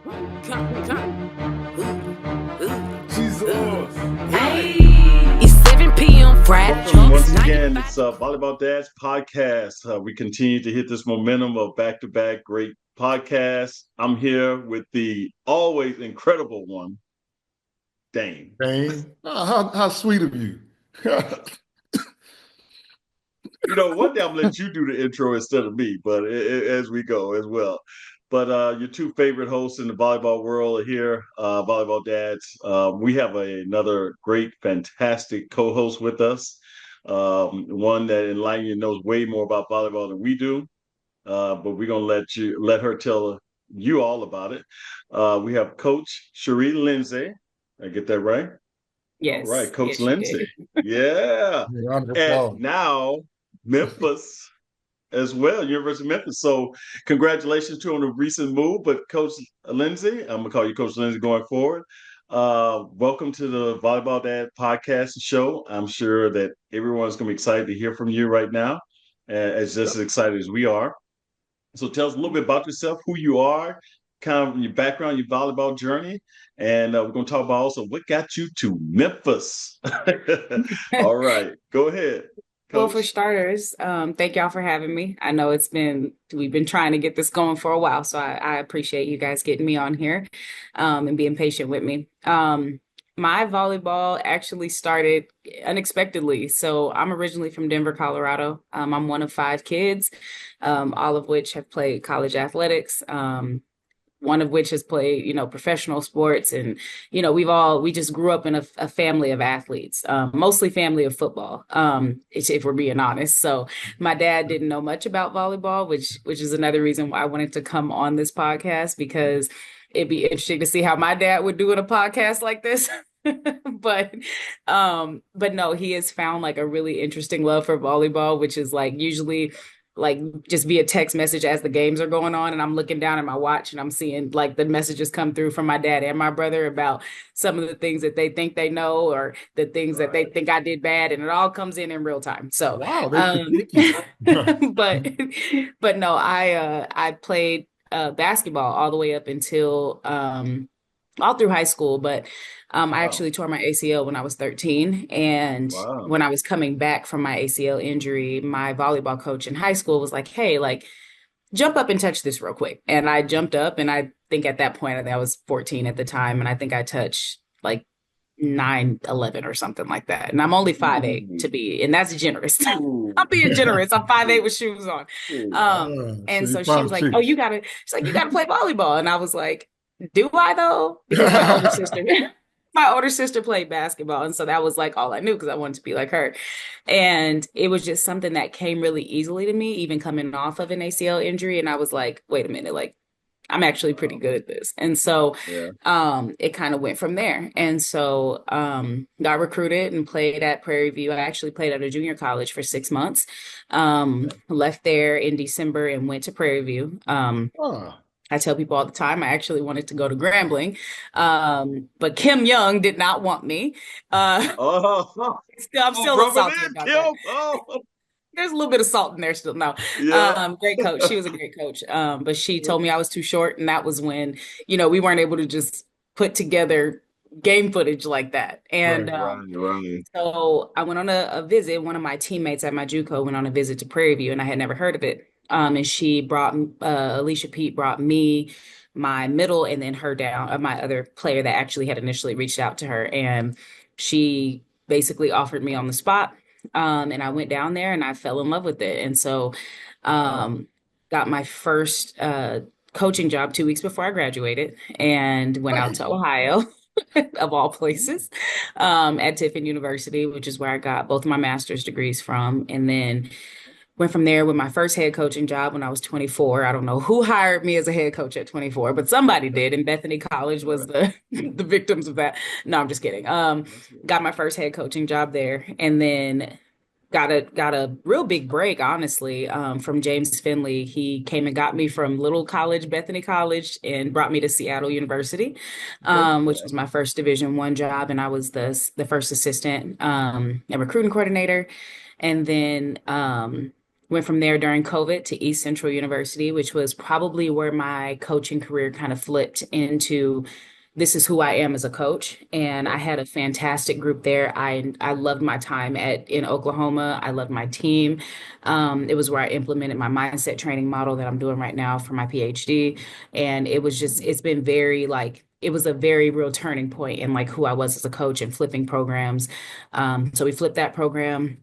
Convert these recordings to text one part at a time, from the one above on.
Jesus. Hey, it's 7 p.m. Friday. Welcome once again. It's Volleyball Dads podcast. We continue to hit this momentum of back-to-back great podcasts. I'm here with the always incredible one, Dane. Dane, how sweet of you. One day I'm gonna let you do the intro instead of me, but as we go as well. But your two favorite hosts in the volleyball world are here, Volleyball Dads. We have another great, fantastic co-host with us. One that enlightens you knows way more about volleyball than we do. But we're gonna let her tell you all about it. We have Coach Cherie Lindsay. I get that right? Yes. All right, Coach yes, Lindsay. Yeah. And now Memphis as well, University of Memphis. So congratulations to you on the recent move. But Coach Lindsay, I'm gonna call you Coach Lindsay going forward. Welcome to the Volleyball Dad podcast show. I'm sure that everyone's gonna be excited to hear from you right now, as just as excited as we are. So tell us a little bit about yourself, who you are, kind of your background, your volleyball journey, and we're going to talk about also what got you to Memphis. All right, go ahead, Coach. Well, for starters, thank y'all for having me. I know we've been trying to get this going for a while, so I appreciate you guys getting me on here and being patient with me. My volleyball actually started unexpectedly. So I'm originally from Denver, Colorado. I'm one of 5 kids, all of which have played college athletics. One of which has played, professional sports. And, we just grew up in a family of athletes, mostly family of football, if we're being honest. So my dad didn't know much about volleyball, which is another reason why I wanted to come on this podcast, because it'd be interesting to see how my dad would do in a podcast like this. but no, he has found like a really interesting love for volleyball, which is like usually like just via text message as the games are going on, and I'm looking down at my watch and I'm seeing like the messages come through from my dad and my brother about some of the things that they think they know or the things that they think I did bad, and it all comes in real time. So wow, but no, I played basketball all the way up until all through high school, but I actually tore my ACL when I was 13. And when I was coming back from my ACL injury, my volleyball coach in high school was like, hey, like, jump up and touch this real quick. And I jumped up, and I think at that point, I was 14 at the time, and I think I touched like 9'11" or something like that. And I'm only 5'8" to be, and that's generous. I'm being generous. I'm 5'8" with shoes on. And so she was like, oh, she's like, you gotta play volleyball. And I was like, do I though? Because my older sister played basketball. And so that was like all I knew, because I wanted to be like her. And it was just something that came really easily to me, even coming off of an ACL injury. And I was like, wait a minute, like, I'm actually pretty good at this. And so it kind of went from there. And so got recruited and played at Prairie View. I actually played at a junior college for 6 months. Left there in December and went to Prairie View. I tell people all the time, I actually wanted to go to Grambling, but Kim Young did not want me. I'm still salty about that. There's a little bit of salt in there still. No, great coach. She was a great coach. But she told me I was too short. And that was when, we weren't able to just put together game footage like that. And so I went on a visit. One of my teammates at my JUCO went on a visit to Prairie View, and I had never heard of it. And she brought, Alicia Pete brought me, my middle, and then her down, my other player that actually had initially reached out to her. And she basically offered me on the spot. And I went down there and I fell in love with it. And so got my first coaching job 2 weeks before I graduated, and went out to Ohio, of all places, at Tiffin University, which is where I got both of my master's degrees from. And then went from there with my first head coaching job when I was 24. I don't know who hired me as a head coach at 24, but somebody did. And Bethany College was the victims of that. No, I'm just kidding. Got my first head coaching job there, and then got a real big break, honestly, from James Finley. He came and got me from little college, Bethany College, and brought me to Seattle University, which was my first Division I job. And I was the first assistant and recruiting coordinator. And then Went from there during COVID to East Central University, which was probably where my coaching career kind of flipped into this is who I am as a coach. And I had a fantastic group there. I loved my time in Oklahoma. I loved my team. It was where I implemented my mindset training model that I'm doing right now for my PhD. And it's been very like, it was a very real turning point in like who I was as a coach and flipping programs. So we flipped that program.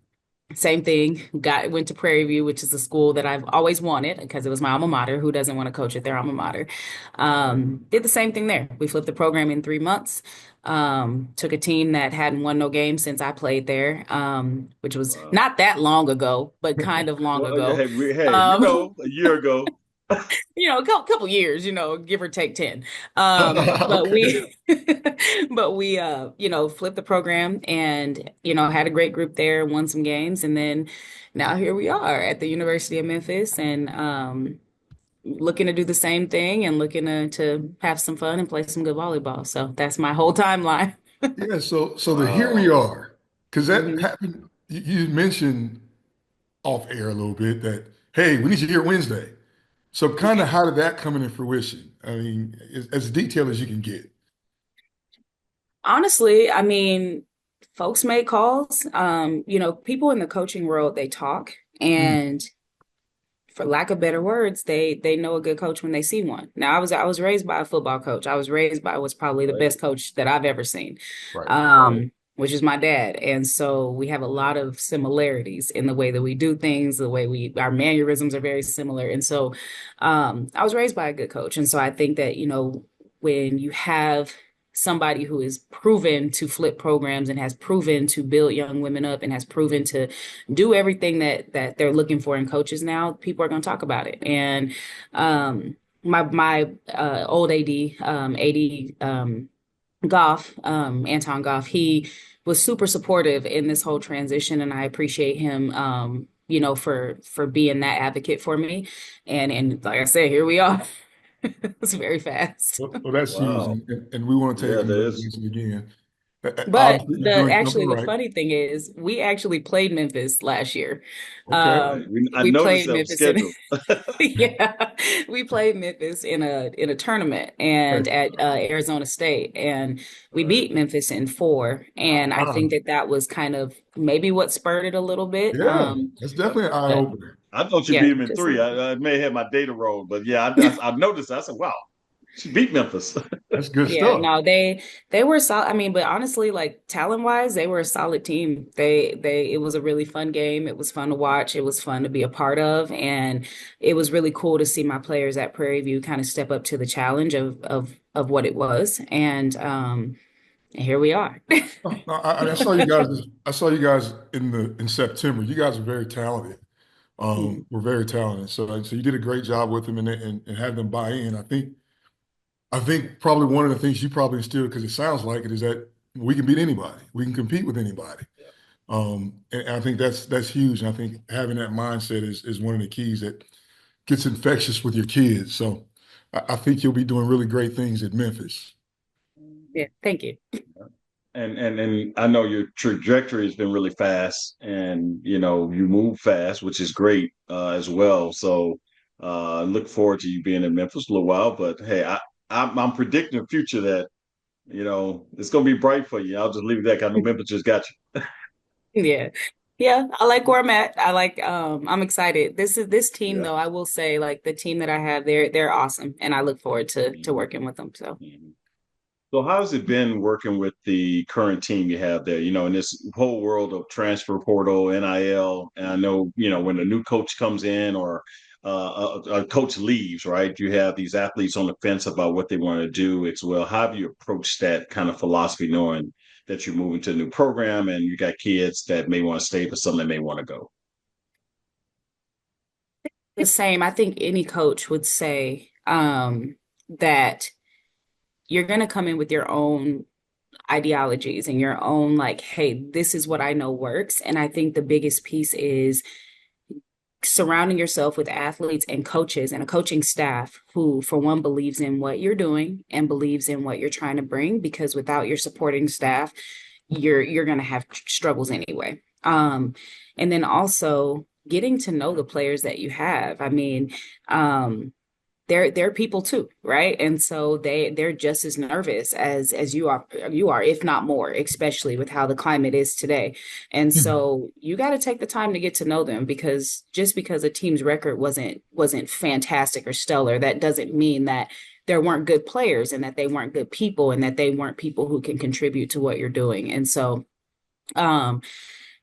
Same thing. Went to Prairie View, which is a school that I've always wanted because it was my alma mater. Who doesn't want to coach at their alma mater? Did the same thing there. We flipped the program in 3 months. Took a team that hadn't won no games since I played there, which was not that long ago, but kind of long ago. A year ago. A couple years, give or take 10. But we, flipped the program and, had a great group there, won some games. And then now here we are at the University of Memphis and looking to do the same thing and looking to have some fun and play some good volleyball. So that's my whole timeline. Yeah. So here we are, because that happened. You mentioned off air a little bit that, hey, we need you here Wednesday. So kind of how did that come into fruition? I mean, as detailed as you can get. Honestly, I mean, folks make calls. People in the coaching world, they talk, and for lack of better words, they know a good coach when they see one. Now, I was raised by a football coach. I was raised by what's probably the best coach that I've ever seen. Right. Which is my dad. And so we have a lot of similarities in the way that we do things, the way our mannerisms are very similar. And so I was raised by a good coach. And so I think that, when you have somebody who is proven to flip programs and has proven to build young women up and has proven to do everything that they're looking for in coaches now, people are going to talk about it. And my old AD, Goff, Anton Goff, he was super supportive in this whole transition, and I appreciate him, for being that advocate for me. And like I said, here we are. It's very fast. Well, that's huge, and we want to take congratulations again. But the funny thing is, we actually played Memphis last year. Okay. We played Memphis we played Memphis in a tournament and at Arizona State, and we beat Memphis in 4. And I think that was kind of maybe what spurred it a little bit. Yeah, that's definitely an eye opener. I thought you beat him in 3. I may have my data wrong, but yeah, I noticed. I said, "Wow, she beat Memphis." That's good stuff. No, they were solid. I mean, but honestly, like talent wise, they were a solid team. It was a really fun game. It was fun to watch. It was fun to be a part of, and it was really cool to see my players at Prairie View kind of step up to the challenge of what it was. And here we are. I saw you guys. I saw you guys in September. You guys are very talented. We're very talented. So you did a great job with them and have them buy in. I think probably one of the things you probably instilled, because it sounds like it, is that we can beat anybody. We can compete with anybody. And I think that's huge. And I think having that mindset is one of the keys that gets infectious with your kids. So I think you'll be doing really great things at Memphis. Yeah, thank you. And I know your trajectory has been really fast, and you move fast, which is great as well. So look forward to you being in Memphis a little while. But hey, I'm predicting a future that it's going to be bright for you. I'll just leave it there. I know Memphis just got you. Yeah, I like where I'm at. I'm excited. This team though, I will say, like the team that I have, they're awesome, and I look forward to working with them. So. So how has it been working with the current team you have there, in this whole world of transfer portal, NIL? And I know, when a new coach comes in or a coach leaves, right, you have these athletes on the fence about what they want to do as well. How have you approached that kind of philosophy, knowing that you're moving to a new program and you got kids that may want to stay, but some that may want to go? The same. I think any coach would say that you're going to come in with your own ideologies and your own, like, hey, this is what I know works. And I think the biggest piece is surrounding yourself with athletes and coaches and a coaching staff who, for one, believes in what you're doing and believes in what you're trying to bring, because without your supporting staff, you're going to have struggles anyway. And then also getting to know the players that you have. I mean, they're people too, right? And so they're just as nervous as you are, if not more, especially with how the climate is today. And so you got to take the time to get to know them, because just because a team's record wasn't fantastic or stellar, that doesn't mean that there weren't good players and that they weren't good people and that they weren't people who can contribute to what you're doing. And so um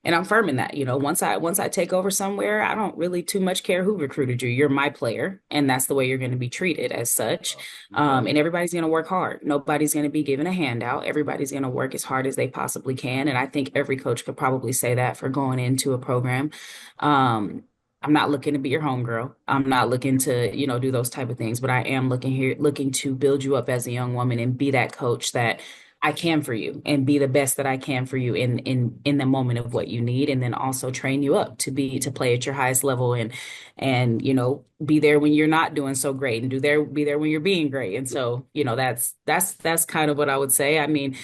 and I'm firm in that, once I take over somewhere, I don't really too much care who recruited you. You're my player, and that's the way you're going to be treated as such. And everybody's going to work hard. Nobody's going to be given a handout. Everybody's going to work as hard as they possibly can. And I think every coach could probably say that for going into a program. I'm not looking to be your homegirl. I'm not looking to, do those type of things, but I am looking to build you up as a young woman and be that coach that I can for you, and be the best that I can for you in the moment of what you need, and then also train you up to play at your highest level, and be there when you're not doing so great, and be there when you're being great. And so that's kind of what I would say. I mean,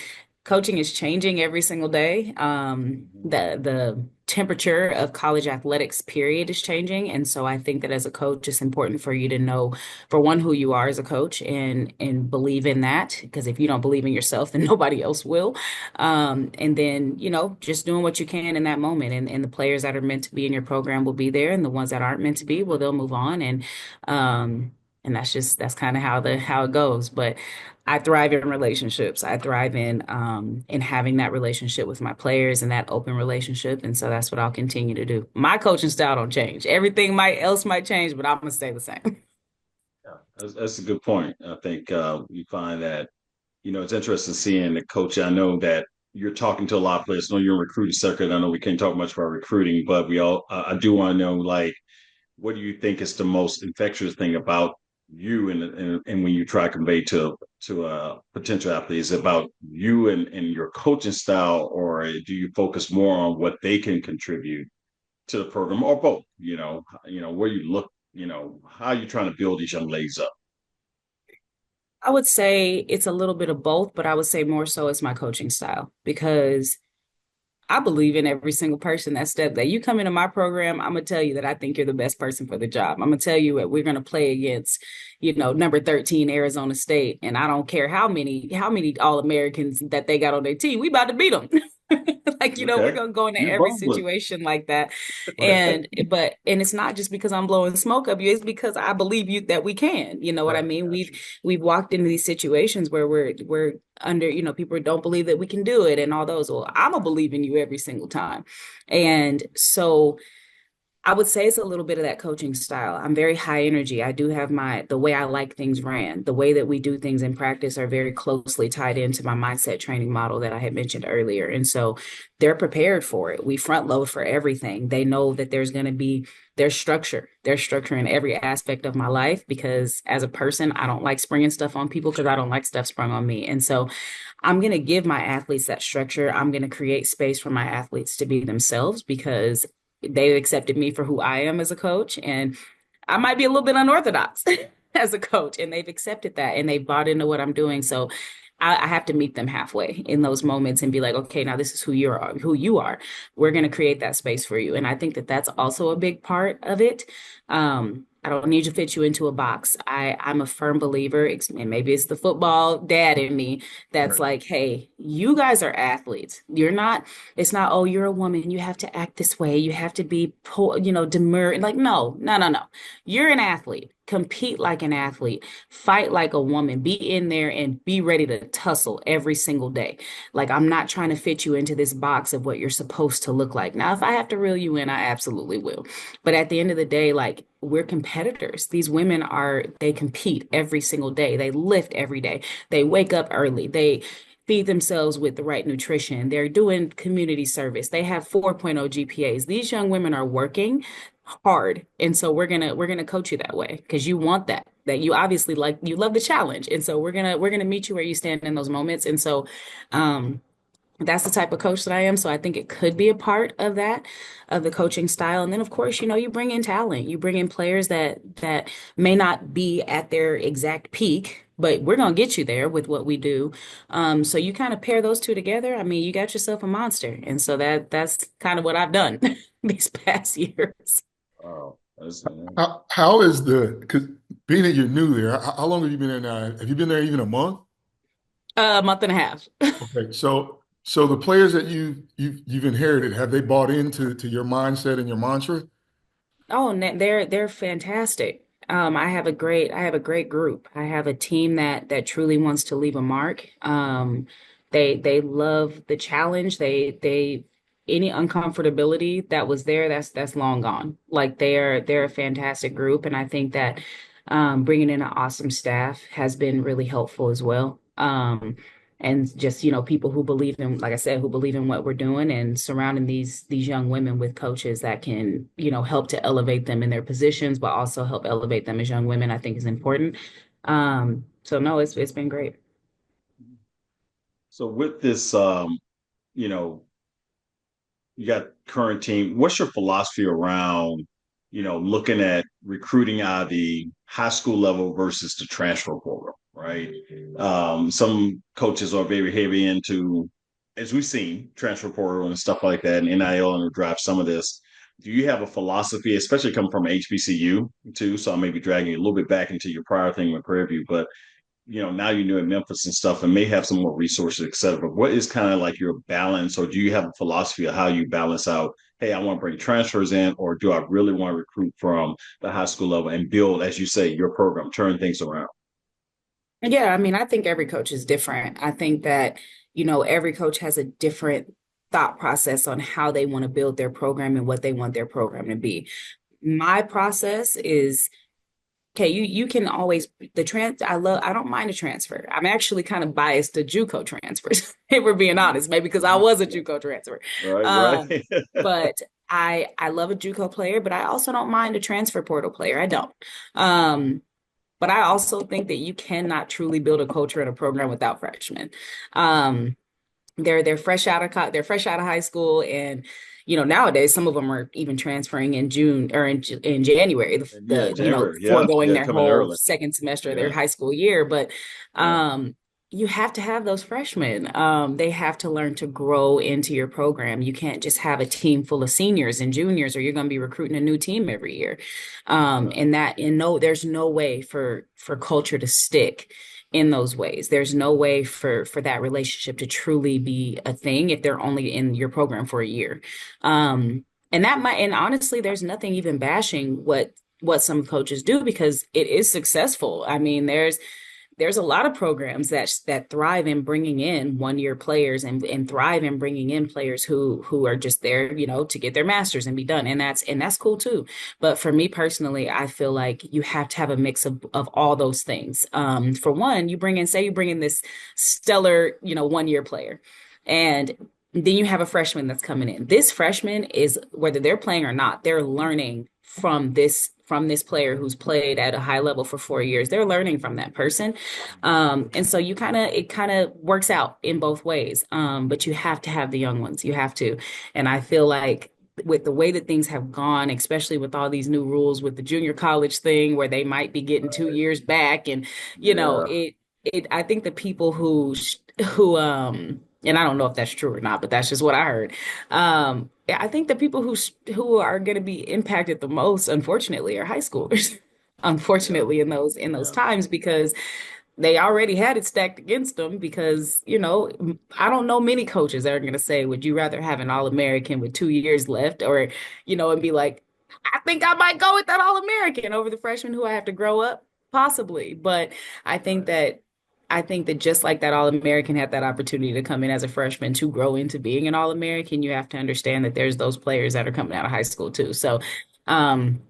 coaching is changing every single day. The temperature of college athletics period is changing. And so I think that as a coach, it's important for you to know, for one, who you are as a coach, and believe in that. Because if you don't believe in yourself, then nobody else will. And then, just doing what you can in that moment. And the players that are meant to be in your program will be there. And the ones that aren't meant to be, well, they'll move on. And that's kind of how it goes. But I thrive in relationships. I thrive in having that relationship with my players and that open relationship. And so that's what I'll continue to do. My coaching style don't change. Everything else might change, but I'm gonna stay the same. Yeah, that's a good point. I think you find that, it's interesting seeing the coach. I know that you're talking to a lot of players. I know you're in recruiting circuit. I know we can't talk much about recruiting, but I do want to know, like, what do you think is the most infectious thing about you, and when you try to convey to potential athletes about you and your coaching style, or do you focus more on what they can contribute to the program, or both? Where you look, how are you trying to build these young ladies up? I would say it's a little bit of both, but I would say more so it's my coaching style, because I believe in every single person that you come into my program. I'm gonna tell you that I think you're the best person for the job. I'm gonna tell you that we're gonna play against, number 13 Arizona State, and I don't care how many All-Americans that they got on their team. We about to beat them. Like, we're gonna go into every situation like that. And it's not just because I'm blowing smoke up you, it's because I believe that we can. You know what I mean? We've walked into these situations where we're under, people don't believe that we can do it and all those. Well, I'm gonna believe in you every single time. And so I would say it's a little bit of that coaching style. I'm very high energy. I do have the way I like things ran. The way that we do things in practice are very closely tied into my mindset training model that I had mentioned earlier. And so they're prepared for it. We front load for everything. They know that there's structure. There's structure in every aspect of my life, because as a person, I don't like springing stuff on people, because I don't like stuff sprung on me. And so I'm going to give my athletes that structure. I'm going to create space for my athletes to be themselves, because they've accepted me for who I am as a coach. And I might be a little bit unorthodox as a coach, and they've accepted that and they've bought into what I'm doing. So I have to meet them halfway in those moments and be like, okay, now this is who you are. We're going to create that space for you. And I think that that's also a big part of it. I don't need to fit you into a box. I'm a firm believer, and maybe it's the football dad in me that's like, hey, you guys are athletes. It's not, oh, you're a woman, you have to act this way, you have to be, demure. Like, no. You're an athlete. Compete like an athlete, fight like a woman, be in there and be ready to tussle every single day. Like, I'm not trying to fit you into this box of what you're supposed to look like. Now, if I have to reel you in, I absolutely will. But at the end of the day, like, we're competitors. These women they compete every single day. They lift every day. They wake up early. They feed themselves with the right nutrition. They're doing community service. They have 4.0 GPAs. These young women are working hard. And so we're gonna coach you that way, because you want that you obviously you love the challenge. And so we're gonna meet you where you stand in those moments. And so that's the type of coach that I am. So I think it could be a part of the coaching style. And then, of course, you bring in talent. You bring in players that may not be at their exact peak, but we're going to get you there with what we do. So you kind of pair those two together. I mean, you got yourself a monster. And so that's kind of what I've done these past years. Oh, How is because being that you're new there, how long have you been there now? Have you been there even a month? A month and a half. Okay, so the players that you've inherited, have they bought into your mindset and your mantra? Oh, and they're fantastic. I have a great group. I have a team that truly wants to leave a mark. They love the challenge. They any uncomfortability that was there, that's long gone. Like they're a fantastic group, and I think that bringing in an awesome staff has been really helpful as well. And just people who believe in, like I said, who believe in what we're doing, and surrounding these young women with coaches that can help to elevate them in their positions but also help elevate them as young women, I think is important. So no, it's been great. So with this, you know, you got current team. What's your philosophy around, looking at recruiting out of the high school level versus the transfer program, right? Some coaches are very heavy into, as we've seen, transfer portal and stuff like that, and NIL and drive some of this. Do you have a philosophy, especially coming from HBCU too? So I may be dragging you a little bit back into your prior thing with Prairie View, but now you're new in Memphis and stuff and may have some more resources, et cetera. What is kind of like your balance, or do you have a philosophy of how you balance out, hey, I want to bring transfers in, or do I really want to recruit from the high school level and build, as you say, your program, turn things around? Yeah, I mean, I think every coach is different. I think that, every coach has a different thought process on how they want to build their program and what they want their program to be. My process is, okay, you can always I don't mind a transfer. I'm actually kind of biased to JUCO transfers, if we're being honest, maybe because I was a JUCO transfer. Right, Um, right. but I love a JUCO player, but I also don't mind a transfer portal player. I don't. Um, but I also think that you cannot truly build a culture and a program without freshmen. Um, they're they're fresh out of high school, and nowadays some of them are even transferring in June or in January, Yeah, January. Yeah, foregoing yeah, their coming whole early. second semester of their Yeah, high school year. But yeah. you have to have those freshmen. They have to learn to grow into your program. You can't just have a team full of seniors and juniors, or you're going to be recruiting a new team every year. And no, there's no way for culture to stick in those ways. There's no way for that relationship to truly be a thing if they're only in your program for a year. And honestly, there's nothing even bashing what some coaches do, because it is successful. I mean, there's a lot of programs that thrive in bringing in 1 year players, and thrive in bringing in players who are just there, to get their masters and be done. And that's cool too. But for me personally, I feel like you have to have a mix of all those things. For one, you bring in this stellar, 1 year player, and then you have a freshman that's coming in. This freshman is, whether they're playing or not, they're learning from this player who's played at a high level for 4 years. They're learning from that person. And so it kind of works out in both ways. But you have to have the young ones. You have to. And I feel like with the way that things have gone, especially with all these new rules with the junior college thing, where they might be getting 2 years back, and Yeah. I think the people who and I don't know if that's true or not, but that's just what I heard. Yeah, I think the people who are going to be impacted the most, unfortunately, are high schoolers. Yeah. Unfortunately, in those Yeah. times, because they already had it stacked against them. Because I don't know many coaches that are going to say, "Would you rather have an All-American with 2 years left, or and be like, I think I might go with that All-American over the freshman who I have to grow up, possibly." But I think Right. that I think that just like that All-American had that opportunity to come in as a freshman to grow into being an All-American, you have to understand that there's those players that are coming out of high school too. So, um,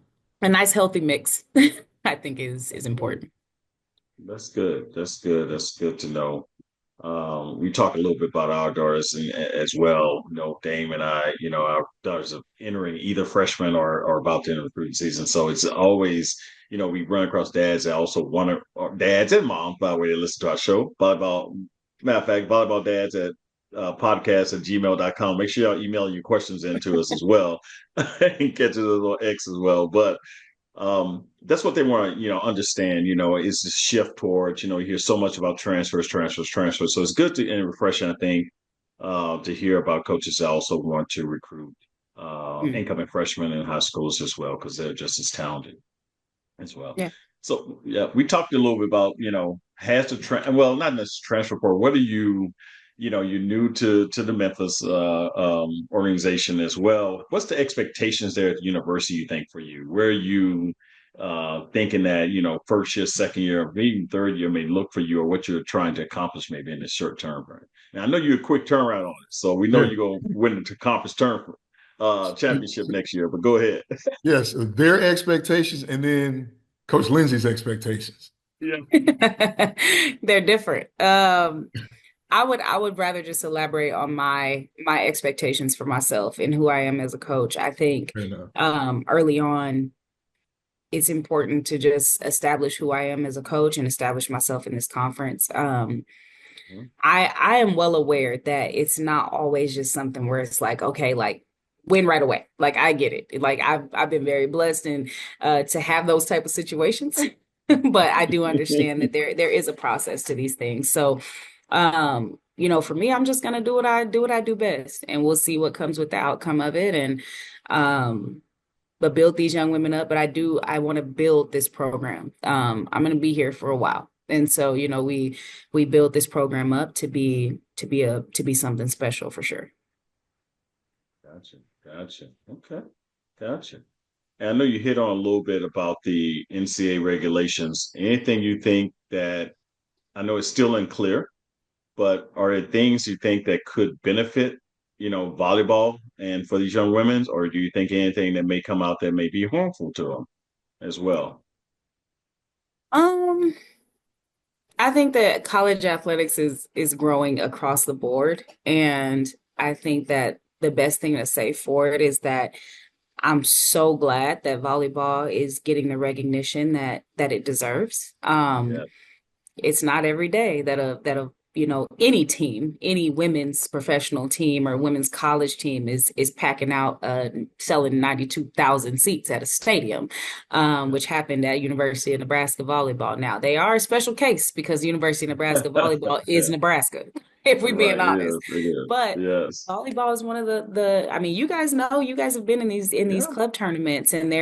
a nice healthy mix, I think is important. That's good. That's good. That's good to know. We talk a little bit about our daughters as well. Dame and I, our daughters are entering either freshman or about to enter the recruiting season. So it's always, we run across dads that also want to, or dads and moms, by the way, that listen to our show. Volleyball, matter of fact, volleyball dads at podcast@gmail.com. Make sure y'all email your questions in to us as well and catch us a little X as well. But That's what they want to, understand, is the shift towards, you hear so much about transfers, transfers, transfers. So it's good to and refreshing, I think, to hear about coaches that also want to recruit incoming freshmen in high schools as well, because they're just as talented as well. Yeah. So yeah, we talked a little bit about, has the well, not necessarily transfer portal. What are you're new to the Memphis organization as well. What's the expectations there at the university, you think, for you? Where are you thinking that, first year, second year, or even third year may look for you, or what you're trying to accomplish maybe in the short term, right? Now, I know you're a quick turnaround on it, so we know Yeah. you're going to win the conference championship next year, but go ahead. Yes, their expectations and then Coach Lindsay's expectations. Yeah. They're different. I would rather just elaborate on my expectations for myself and who I am as a coach. I think early on it's important to just establish who I am as a coach and establish myself in this conference. I am well aware that it's not always just something where it's like, okay, like win right away. Like I get it. Like I've been very blessed and to have those type of situations. But I do understand that there is a process to these things. So for me, I'm just gonna do what I do best, and we'll see what comes with the outcome of it. And but build these young women up. But I want to build this program. I'm gonna be here for a while. And so, we build this program up to be something special for sure. Gotcha. Okay. Gotcha. And I know you hit on a little bit about the NCAA regulations. Anything you think that I know it's still unclear, but are there things you think that could benefit, volleyball and for these young women, or do you think anything that may come out that may be harmful to them as well? I think that college athletics is growing across the board, and I think that the best thing to say for it is that I'm so glad that volleyball is getting the recognition that it deserves. Yeah. It's not every day that a any team, any women's professional team or women's college team is packing out selling 92,000 seats at a stadium, which happened at University of Nebraska volleyball. Now they are a special case because University of Nebraska volleyball is Nebraska, if we're being honest. It is. But yes. volleyball is one of the I mean, you guys have been in these club tournaments, and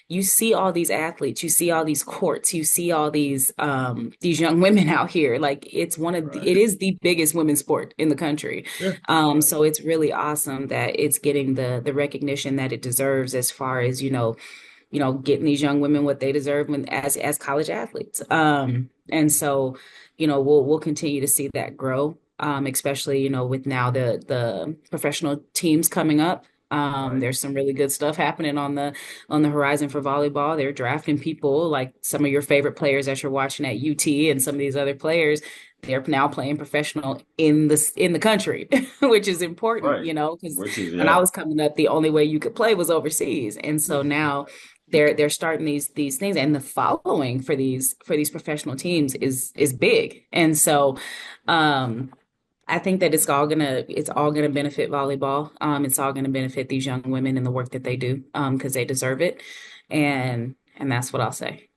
you see all these athletes, you see all these courts, you see all these young women out here. Like it is the biggest women's sport in the country. Yeah. So it's really awesome that it's getting the recognition that it deserves as far as, getting these young women what they deserve as college athletes. And so, we'll continue to see that grow. Especially, with now the professional teams coming up. There's some really good stuff happening on the horizon for volleyball. They're drafting people like some of your favorite players that you're watching at UT and some of these other players. They're now playing professional in the country, which is important, because when I was coming up, the only way you could play was overseas. And so now they're starting these things, and the following for these professional teams is big. And so I think that it's all gonna benefit volleyball. It's all gonna benefit these young women and the work that they do, because they deserve it, and that's what I'll say.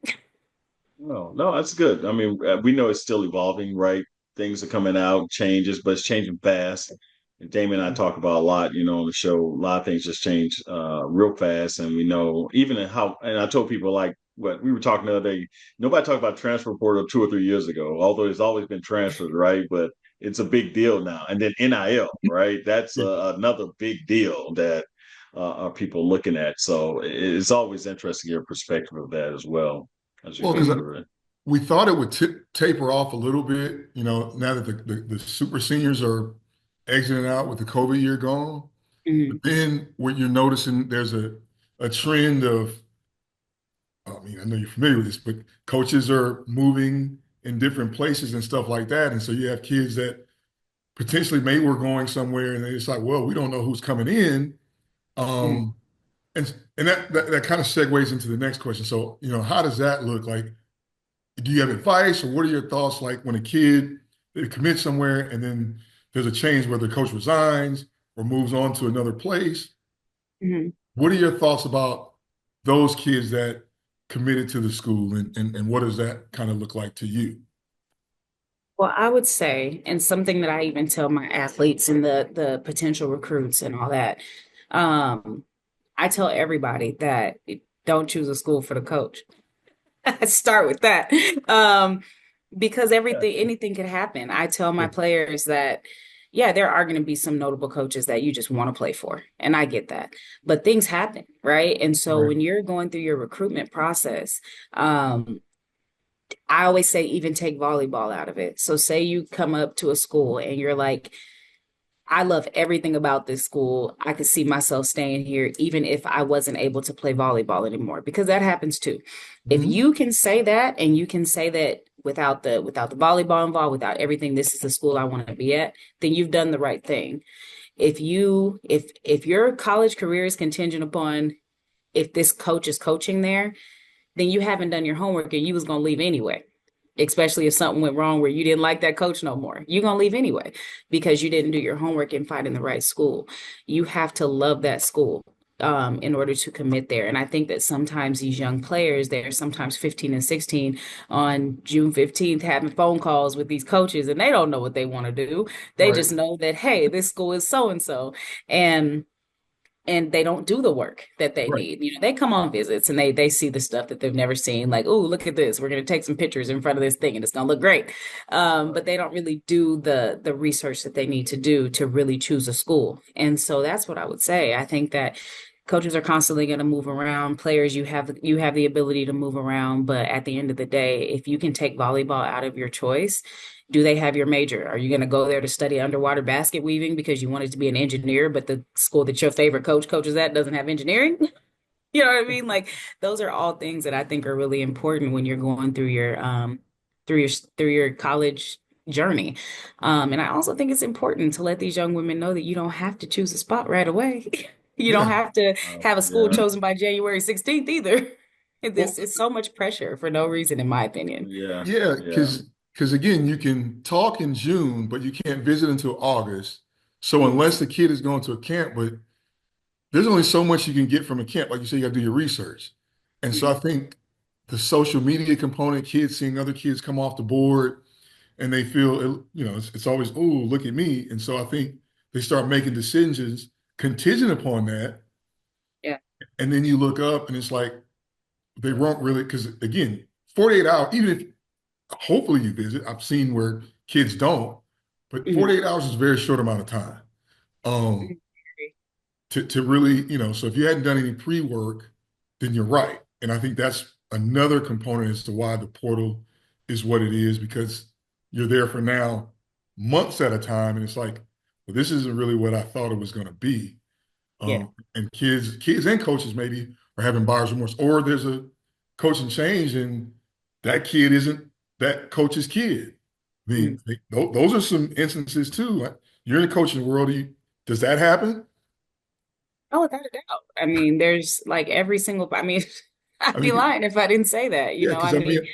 No, that's good. I mean, we know it's still evolving, right? Things are coming out, changes, but it's changing fast. And Damien and I talk about a lot, on the show. A lot of things just change real fast, and we know even in how. And I told people like what we were talking the other day. Nobody talked about transfer portal 2 or 3 years ago, although it's always been transferred, right? But it's a big deal now. And then NIL, right? That's another big deal that are people looking at. So it's always interesting your perspective of that as well. Well, we thought it would taper off a little bit, now that the super seniors are exiting out with the COVID year gone. Mm-hmm. But then what you're noticing, there's a trend of, I mean, I know you're familiar with this, but coaches are moving in different places and stuff like that. And so you have kids that potentially were going somewhere and it's like, well, we don't know who's coming in. And that kind of segues into the next question. So, how does that look like? Do you have advice, or what are your thoughts like when a kid commits somewhere and then there's a change, whether the coach resigns or moves on to another place? Mm-hmm. What are your thoughts about those kids that committed to the school, and what does that kind of look like to you? Well, I would say, and something that I even tell my athletes and the potential recruits and all that, I tell everybody that don't choose a school for the coach. Start with that. Because anything could happen. I tell my players that, yeah, there are going to be some notable coaches that you just want to play for. And I get that. But things happen, right? And so Right. when you're going through your recruitment process, I always say even take volleyball out of it. So say you come up to a school and you're like, I love everything about this school. I could see myself staying here even if I wasn't able to play volleyball anymore, because that happens too. If Mhm. you can say that, and you can say that without the volleyball involved, without everything, this is the school I want to be at, then you've done the right thing. If your college career is contingent upon if this coach is coaching there, then you haven't done your homework and you was going to leave anyway. Especially if something went wrong where you didn't like that coach no more. You're going to leave anyway because you didn't do your homework and find in the right school. You have to love that school in order to commit there. And I think that sometimes these young players, they're sometimes 15 and 16 on June 15th having phone calls with these coaches, and they don't know what they want to do. They Right. just know that, hey, this school is so-and-so. And they don't do the work that they Right. need. They come on visits and they see the stuff that they've never seen. Like, oh, look at this. We're going to take some pictures in front of this thing and it's going to look great. But they don't really do the research that they need to do to really choose a school. And so that's what I would say. I think that coaches are constantly going to move around. Players, you have the ability to move around, but at the end of the day, if you can take volleyball out of your choice, do they have your major? Are you going to go there to study underwater basket weaving because you wanted to be an engineer, but the school that your favorite coach coaches at doesn't have engineering? You know what I mean? Like, those are all things that I think are really important when you're going through your college journey. And I also think it's important to let these young women know that you don't have to choose a spot right away. You don't Yeah. have to have a school Yeah. chosen by January 16th either. This Well, is so much pressure for no reason, in my opinion. Yeah. yeah, Yeah. because again, you can talk in June, but you can't visit until August. So unless the kid is going to a camp, but there's only so much you can get from a camp. Like you say, you got to do your research. And so I think the social media component, kids seeing other kids come off the board and they feel, it's always, oh, look at me. And so I think they start making decisions contingent upon that. Yeah. And then you look up and it's like, they won't really, because again, 48 hours, even if hopefully you visit, I've seen where kids don't, but Mhm. 48 hours is a very short amount of time. Um, to really, so if you hadn't done any pre-work, then you're right. And I think that's another component as to why the portal is what it is, because you're there for now months at a time. And it's like, well, this isn't really what I thought it was going to be. Yeah. And kids and coaches maybe are having buyer's remorse, or there's a coaching change and that kid isn't that coach's kid. Mhm. Those are some instances too. You're in the coaching world. Does that happen? Oh, without a doubt. I mean, there's like every single, I mean, I I'd be mean, lying if I didn't say that, yeah, I because I mean, mean,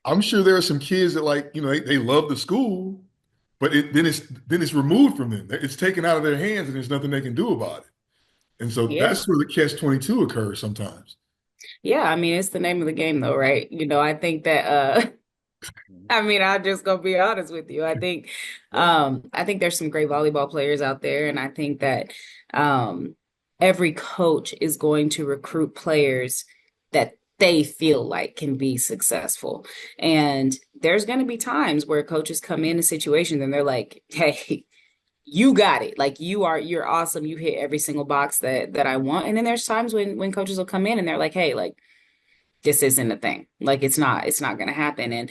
I'm sure there are some kids that they love the school, but then it's removed from them. It's taken out of their hands, and there's nothing they can do about it. And so yeah. that's where the catch-22 occurs sometimes. Yeah, I mean, it's the name of the game though, right? I think that I mean, I'm just gonna be honest with you. I think there's some great volleyball players out there, and I think that um every coach is going to recruit players that they feel like can be successful. And there's going to be times where coaches come into situations and they're like, "Hey, you got it. Like, you're awesome. You hit every single box that I want." And then there's times when coaches will come in and they're like, "Hey, like, this isn't a thing. Like, it's not going to happen."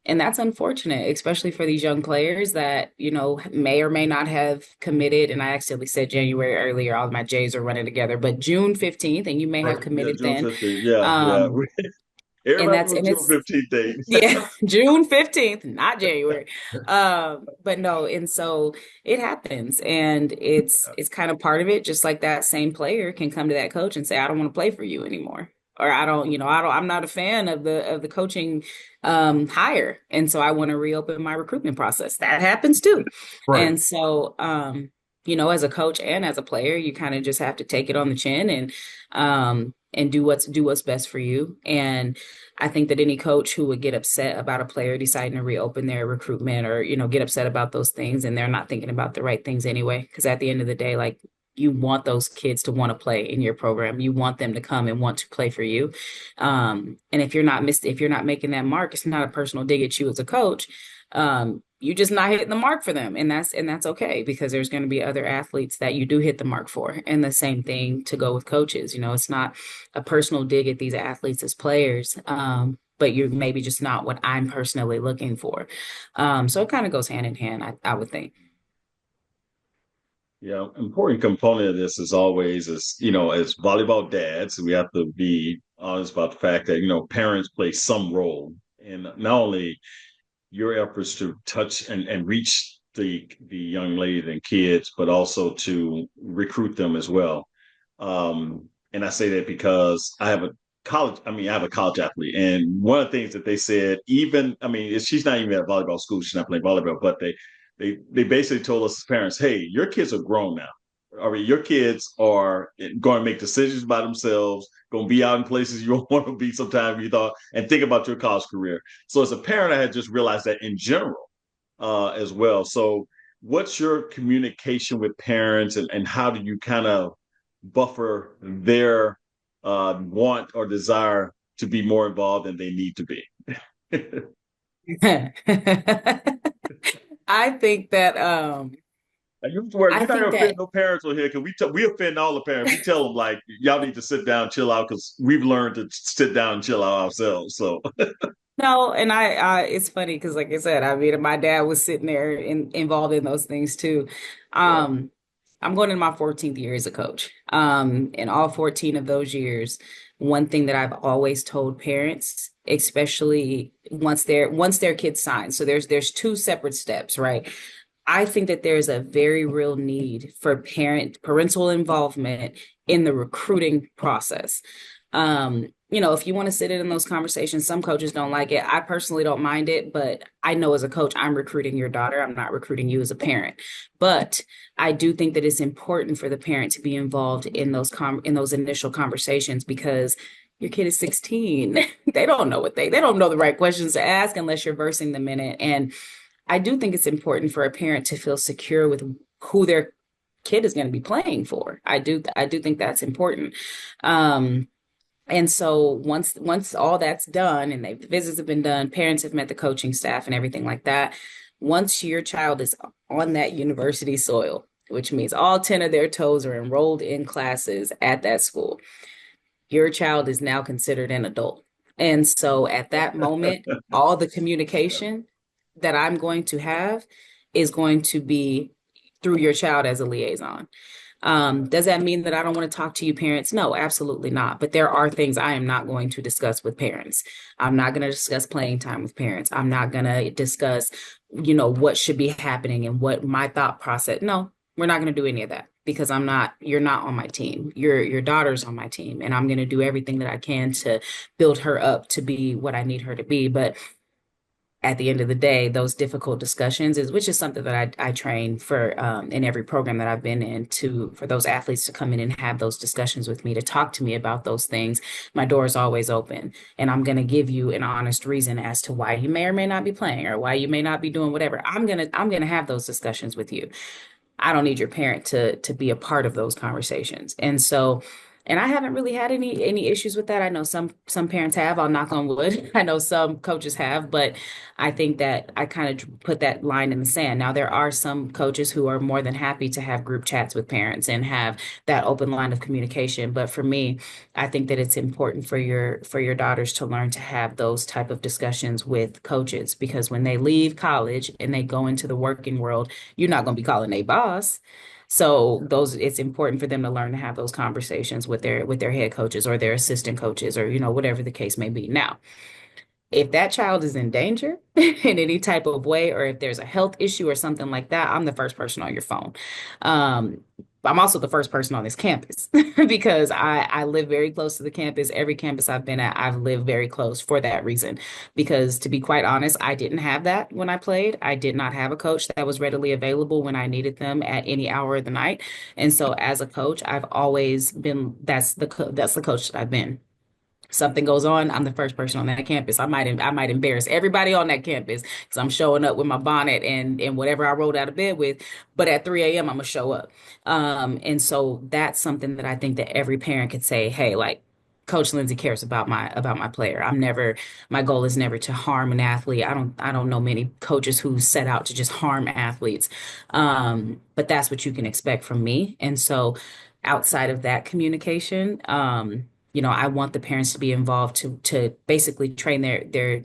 And that's unfortunate, especially for these young players that, may or may not have committed. And I accidentally said January earlier. All of my J's are running together, but June 15th, and you may have Right. Yeah. committed June then. 15th. Yeah. Yeah. Um, and Everybody that's, doing and June it's, 15th thing. yeah, June 15th, not January. But no, and so it happens, and it's kind of part of it. Just like that same player can come to that coach and say, "I don't want to play for you anymore." Or I'm not a fan of the coaching hire. And so I want to reopen my recruitment process. That happens too. Right. And so as a coach and as a player, you kind of just have to take it on the chin and do what's best for you. And I think that any coach who would get upset about a player deciding to reopen their recruitment or, get upset about those things and they're not thinking about the right things anyway. Because at the end of the day, like you want those kids to want to play in your program. You want them to come and want to play for you. And if you're not making that mark, it's not a personal dig at you as a coach. You're just not hitting the mark for them. And that's okay because there's going to be other athletes that you do hit the mark for. And the same thing to go with coaches. It's not a personal dig at these athletes as players. But you're maybe just not what I'm personally looking for. So it kind of goes hand in hand, I would think. Yeah, important component of this is always as volleyball dads, we have to be honest about the fact that, parents play some role in not only your efforts to touch and reach the young ladies and kids, but also to recruit them as well. And I say that because I have a college athlete, and one of the things that they said, even she's not even at volleyball school, she's not playing volleyball, but they basically told us as parents, hey, your kids are grown now. I mean, your kids are going to make decisions by themselves, going to be out in places you don't want to be sometimes you thought, and think about your college career. So as a parent, I had just realized that in general as well. So what's your communication with parents and how do you kind of buffer their want or desire to be more involved than they need to be? I think that You're not gonna offend no parents on here because we offend all the parents. We tell them like y'all need to sit down, chill out because we've learned to sit down and chill out ourselves. So no, and it's funny because, like I said, my dad was sitting there involved in those things too. yeah, I'm going into my 14th year as a coach. In all 14 of those years, one thing that I've always told parents, especially once their kids sign, so there's two separate steps, right? I think that there's a very real need for parental involvement in the recruiting process. If you want to sit in those conversations, some coaches don't like it. I personally don't mind it, but I know as a coach, I'm recruiting your daughter. I'm not recruiting you as a parent. But I do think that it's important for the parent to be involved in those initial conversations because your kid is 16. They don't know they don't know the right questions to ask unless you're versing them in it. And I do think it's important for a parent to feel secure with who their kid is going to be playing for. I do think that's important. And so once all that's done and the visits have been done, parents have met the coaching staff and everything like that. Once your child is on that university soil, which means all 10 of their toes are enrolled in classes at that school, your child is now considered an adult. And so at that moment, all the communication that I'm going to have is going to be through your child as a liaison. Does that mean that I don't want to talk to you parents? No, absolutely not. But there are things I am not going to discuss with parents. I'm not going to discuss playing time with parents. I'm not going to discuss, what should be happening and what my thought process. No, we're not going to do any of that because you're not on my team. Your daughter's on my team and I'm going to do everything that I can to build her up to be what I need her to be. But at the end of the day, those difficult discussions which is something that I train for in every program that I've been in for those athletes to come in and have those discussions with me, to talk to me about those things. My door is always open and I'm going to give you an honest reason as to why you may or may not be playing or why you may not be doing whatever. I'm going to have those discussions with you. I don't need your parent to be a part of those conversations. And I haven't really had any issues with that. I know some parents have. I'll knock on wood. I know some coaches have, but I think that I kind of put that line in the sand. Now there are some coaches who are more than happy to have group chats with parents and have that open line of communication. But for me, I think that it's important for your daughters to learn to have those type of discussions with coaches because when they leave college and they go into the working world, you're not going to be calling a boss. So it's important for them to learn to have those conversations with their head coaches or their assistant coaches or, whatever the case may be. Now, if that child is in danger in any type of way, or if there's a health issue or something like that, I'm the first person on your phone. I'm also the first person on this campus because I live very close to the campus. Every campus I've been at, I've lived very close for that reason. Because to be quite honest, I didn't have that when I played. I did not have a coach that was readily available when I needed them at any hour of the night. And so as a coach, I've always been that's the coach that I've been. Something goes on, I'm the first person on that campus. I might embarrass everybody on that campus because I'm showing up with my bonnet and whatever I rolled out of bed with. But at 3 a.m. I'm gonna show up. And so that's something that I think that every parent could say, hey, like Coach Lindsay cares about my player. My goal is never to harm an athlete. I don't know many coaches who set out to just harm athletes. But that's what you can expect from me. And so outside of that communication, I want the parents to be involved to basically train their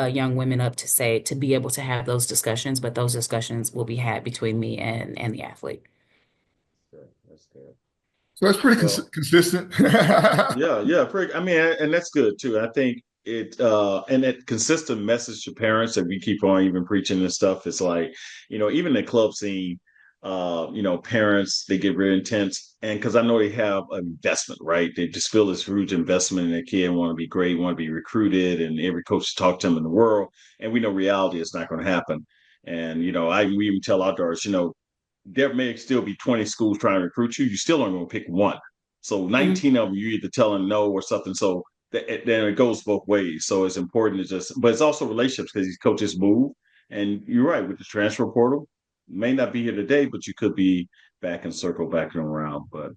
young women up to be able to have those discussions, but those discussions will be had between me and the athlete. That's good. So that's pretty Well, consistent. yeah. Pretty, I mean, and that's good too. I think and that consistent message to parents that we keep on even preaching and stuff. It's like, even the club scene, parents, they get very intense. And because I know they have an investment, right? They just feel this huge investment in their kid, want to be great, want to be recruited, and every coach to talk to them in the world. And we know reality is not going to happen. And, we even tell our daughters, there may still be 20 schools trying to recruit you. You still only going to pick one. So Mhm. 19 of them, you either tell them no or something. So then it goes both ways. So it's important to but it's also relationships because these coaches move. And you're right, with the transfer portal, may not be here today, but you could be back and circle back and around. But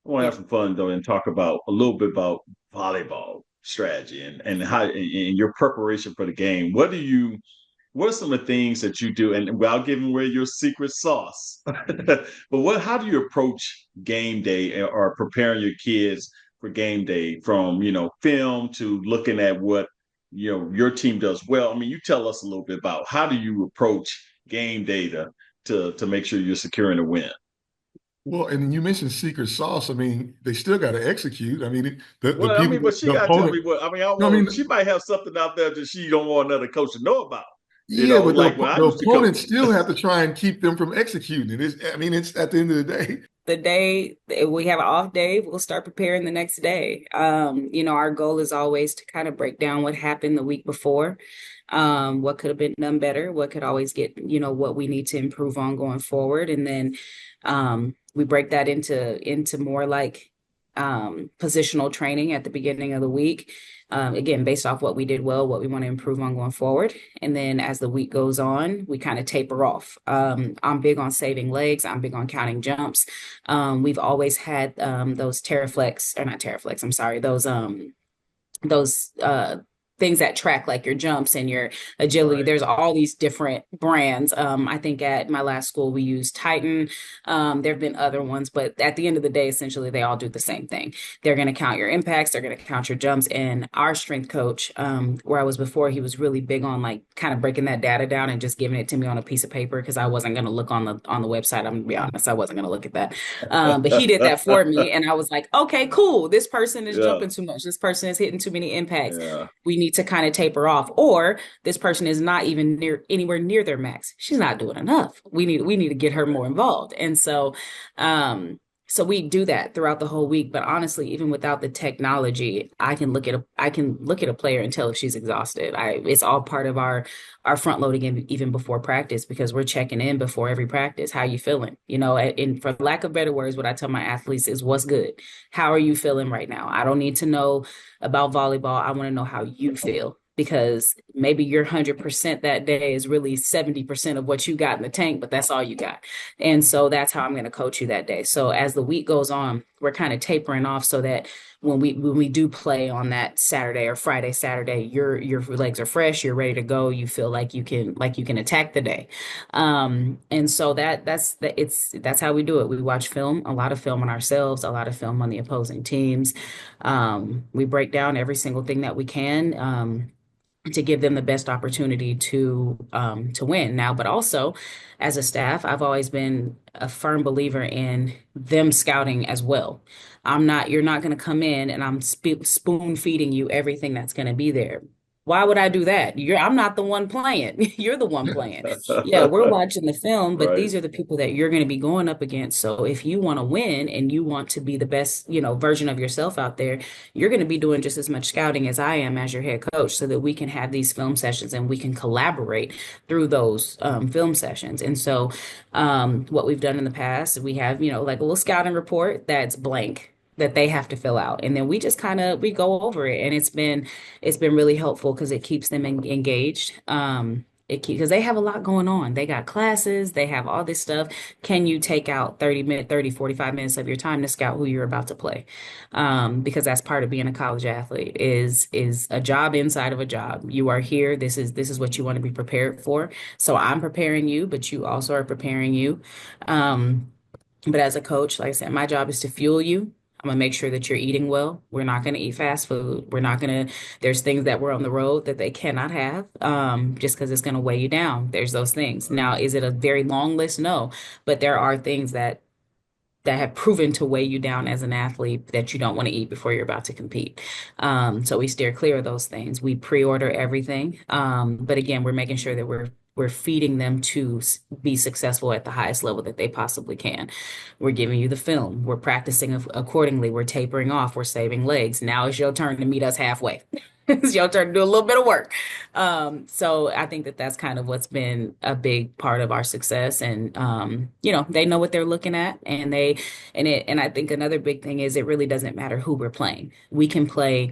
I want to Yeah. have some fun though and talk about a little bit about volleyball strategy and how and your preparation for the game. What are some of the things that you do, and without giving away your secret sauce, but how do you approach game day or preparing your kids for game day from, film to looking at what, your team does well? I mean, you tell us a little bit about how do you approach game day to make sure you're securing a win? Well, and you mentioned secret sauce. I mean, they still got to execute. I mean, the Well, I people, mean, but she the got to tell me opponent. what. I mean, I don't No, I know. mean, She might have something out there that she don't want another coach to know about. yeah, but Like when I the used to opponents coach. still have to try and keep them from executing. I mean, it's at the end of the day. The day we have an off day, we'll start preparing the next day. Our goal is always to kind of break down what happened the week before, what could have been done better, what could always what we need to improve on going forward. And then we break that into more like positional training at the beginning of the week. Again, based off what we did well, what we want to improve on going forward. And then as the week goes on, we kind of taper off. I'm big on saving legs. I'm big on counting jumps. We've always had those Terraflex, or not Terraflex, I'm sorry, those things that track like your jumps and your agility. Right. There's all these different brands. I think at my last school we used Titan. There have been other ones, but at the end of the day, essentially they all do the same thing. They're going to count your impacts, they're going to count your jumps. And our strength coach, where I was before, he was really big on like kind of breaking that data down and just giving it to me on a piece of paper because I wasn't going to look on the website. I'm gonna be honest, I wasn't going to look at that. But he did that for me, and I was like, okay, cool. This person is Yeah. jumping too much. This person is hitting too many impacts. Yeah. We need to kind of taper off. Or this person is not even anywhere near their max. She's not doing enough. We need to get her more involved. And so we do that throughout the whole week. But honestly, even without the technology, I can look at a player and tell if she's exhausted. It's all part of our front loading even before practice because we're checking in before every practice. How you feeling? And for lack of better words, what I tell my athletes is what's good. How are you feeling right now? I don't need to know about volleyball. I want to know how you feel because maybe your 100% that day is really 70% of what you got in the tank, but that's all you got. And so that's how I'm going to coach you that day. So as the week goes on, we're kind of tapering off so that when we do play on that Saturday or Friday, Saturday, your legs are fresh, you're ready to go, you feel like you can attack the day. And so that's how we do it. We watch film, a lot of film on ourselves, a lot of film on the opposing teams. We break down every single thing that we can. To give them the best opportunity to win now, but also as a staff, I've always been a firm believer in them scouting as well. You're not going to come in and I'm spoon feeding you everything that's going to be there. Why would I do that? I'm not the one playing. You're the one playing. Yeah, we're watching the film, but Right. these are the people that you're going to be going up against. So if you want to win and you want to be the best, version of yourself out there, you're going to be doing just as much scouting as I am as your head coach so that we can have these film sessions and we can collaborate through those film sessions. And so what we've done in the past, we have, like a little scouting report that's blank that they have to fill out. And then we just kind of we go over it. And it's been really helpful because it keeps them engaged. Because they have a lot going on. They got classes, they have all this stuff. Can you take out 45 minutes of your time to scout who you're about to play? Because that's part of being a college athlete is a job inside of a job. You are here. This is what you want to be prepared for. So I'm preparing you, but you also are preparing you. But as a coach, like I said, my job is to fuel you. I'm gonna make sure that you're eating well. We're not gonna eat fast food. There's things that we're on the road that they cannot have, just because it's gonna weigh you down. There's those things. Now, is it a very long list? No, but there are things that have proven to weigh you down as an athlete that you don't want to eat before you're about to compete. So we steer clear of those things. We pre-order everything. But again, we're making sure that we're feeding them to be successful at the highest level that they possibly can. We're giving you the film. We're practicing accordingly. We're tapering off. We're saving legs. Now it's your turn to meet us halfway. It's your turn to do a little bit of work. So I think that that's kind of what's been a big part of our success. And, they know what they're looking at and I think another big thing is it really doesn't matter who we're playing. We can play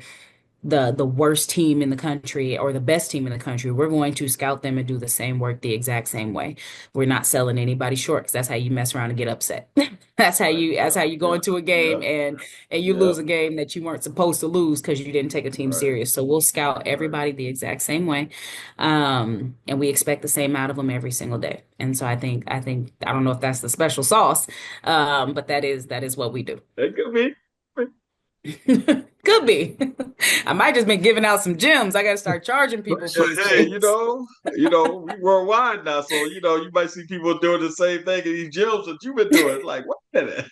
the worst team in the country or the best team in the country. We're going to scout them and do the same work the exact same way. We're not selling anybody short because that's how you mess around and get upset. Right. That's Yeah. how you go Yeah. into a game Yeah. and you Yeah. lose a game that you weren't supposed to lose because you didn't take a team Right. serious. So we'll scout Right. everybody the exact same way. And we expect the same out of them every single day. And so I think I don't know if that's the special sauce, but that is what we do. It could be. Could be. I might just been giving out some gems. I got to start charging people for these Hey, things. we worldwide now, so you might see people doing the same thing in these gyms that you've been doing. Like, wait a minute.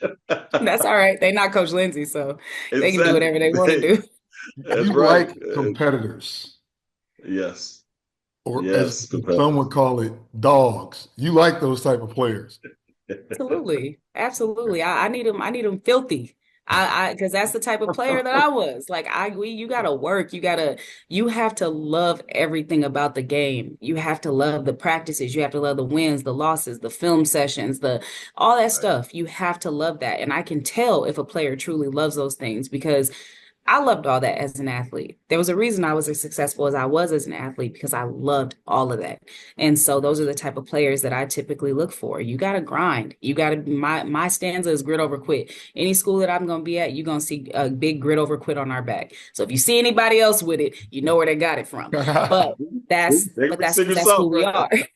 That's all right. They not Coach Lindsay, so they can do Exactly. whatever they want to do. That's You right. like competitors, Yes. or as Yes. some would call it, dogs. You like those type of players. Absolutely. Absolutely. I need them. I need them filthy. Because that's the type of player that I was. Like you gotta work. You have to love everything about the game. You have to love the practices. You have to love the wins, the losses, the film sessions, all that Right. stuff. You have to love that. And I can tell if a player truly loves those things because I loved all that as an athlete. There was a reason I was as successful as I was as an athlete because I loved all of that. And so those are the type of players that I typically look for. You got to grind. You got to my stanza is grit over quit. Any school that I'm going to be at, you're going to see a big grit over quit on our back. So if you see anybody else with it, you know where they got it from. But that's They but can that's sing because a that's who song we right there. are.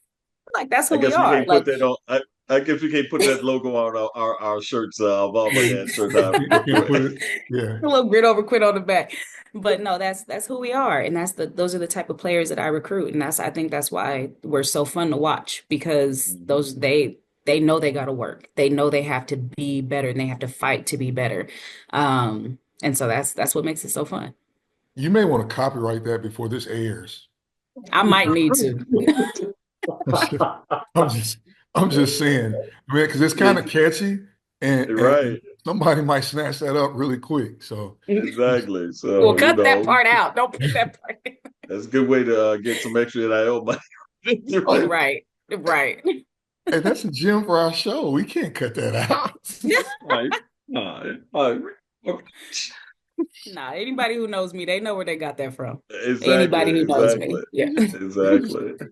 Like that's I who we guess we are. can't put Like that on. I guess we can't put that logo on our shirts, of our Yeah, dad shirts. you can't put it. Yeah. a little grit over quit on the back. But no, that's who we are. And those are the type of players that I recruit. And I think that's why we're so fun to watch because Mhm. they know they gotta work. They know they have to be better and they have to fight to be better. And so that's what makes it so fun. You may want to copyright that before this airs. I might need to. I'm just, I'm just saying, man, because it's kind of catchy, and Right. somebody might snatch that up really quick. So, Exactly. Well, So, cut that part out. Don't put that part in. that's a good way to get some extra NIL money. Right. oh, Right. Right. and that's a gem for our show. We can't cut that out. Right. Right. Nah, anybody who knows me, they know where they got that from. Exactly. Anybody who knows Exactly. me. Yeah. Exactly. Yeah,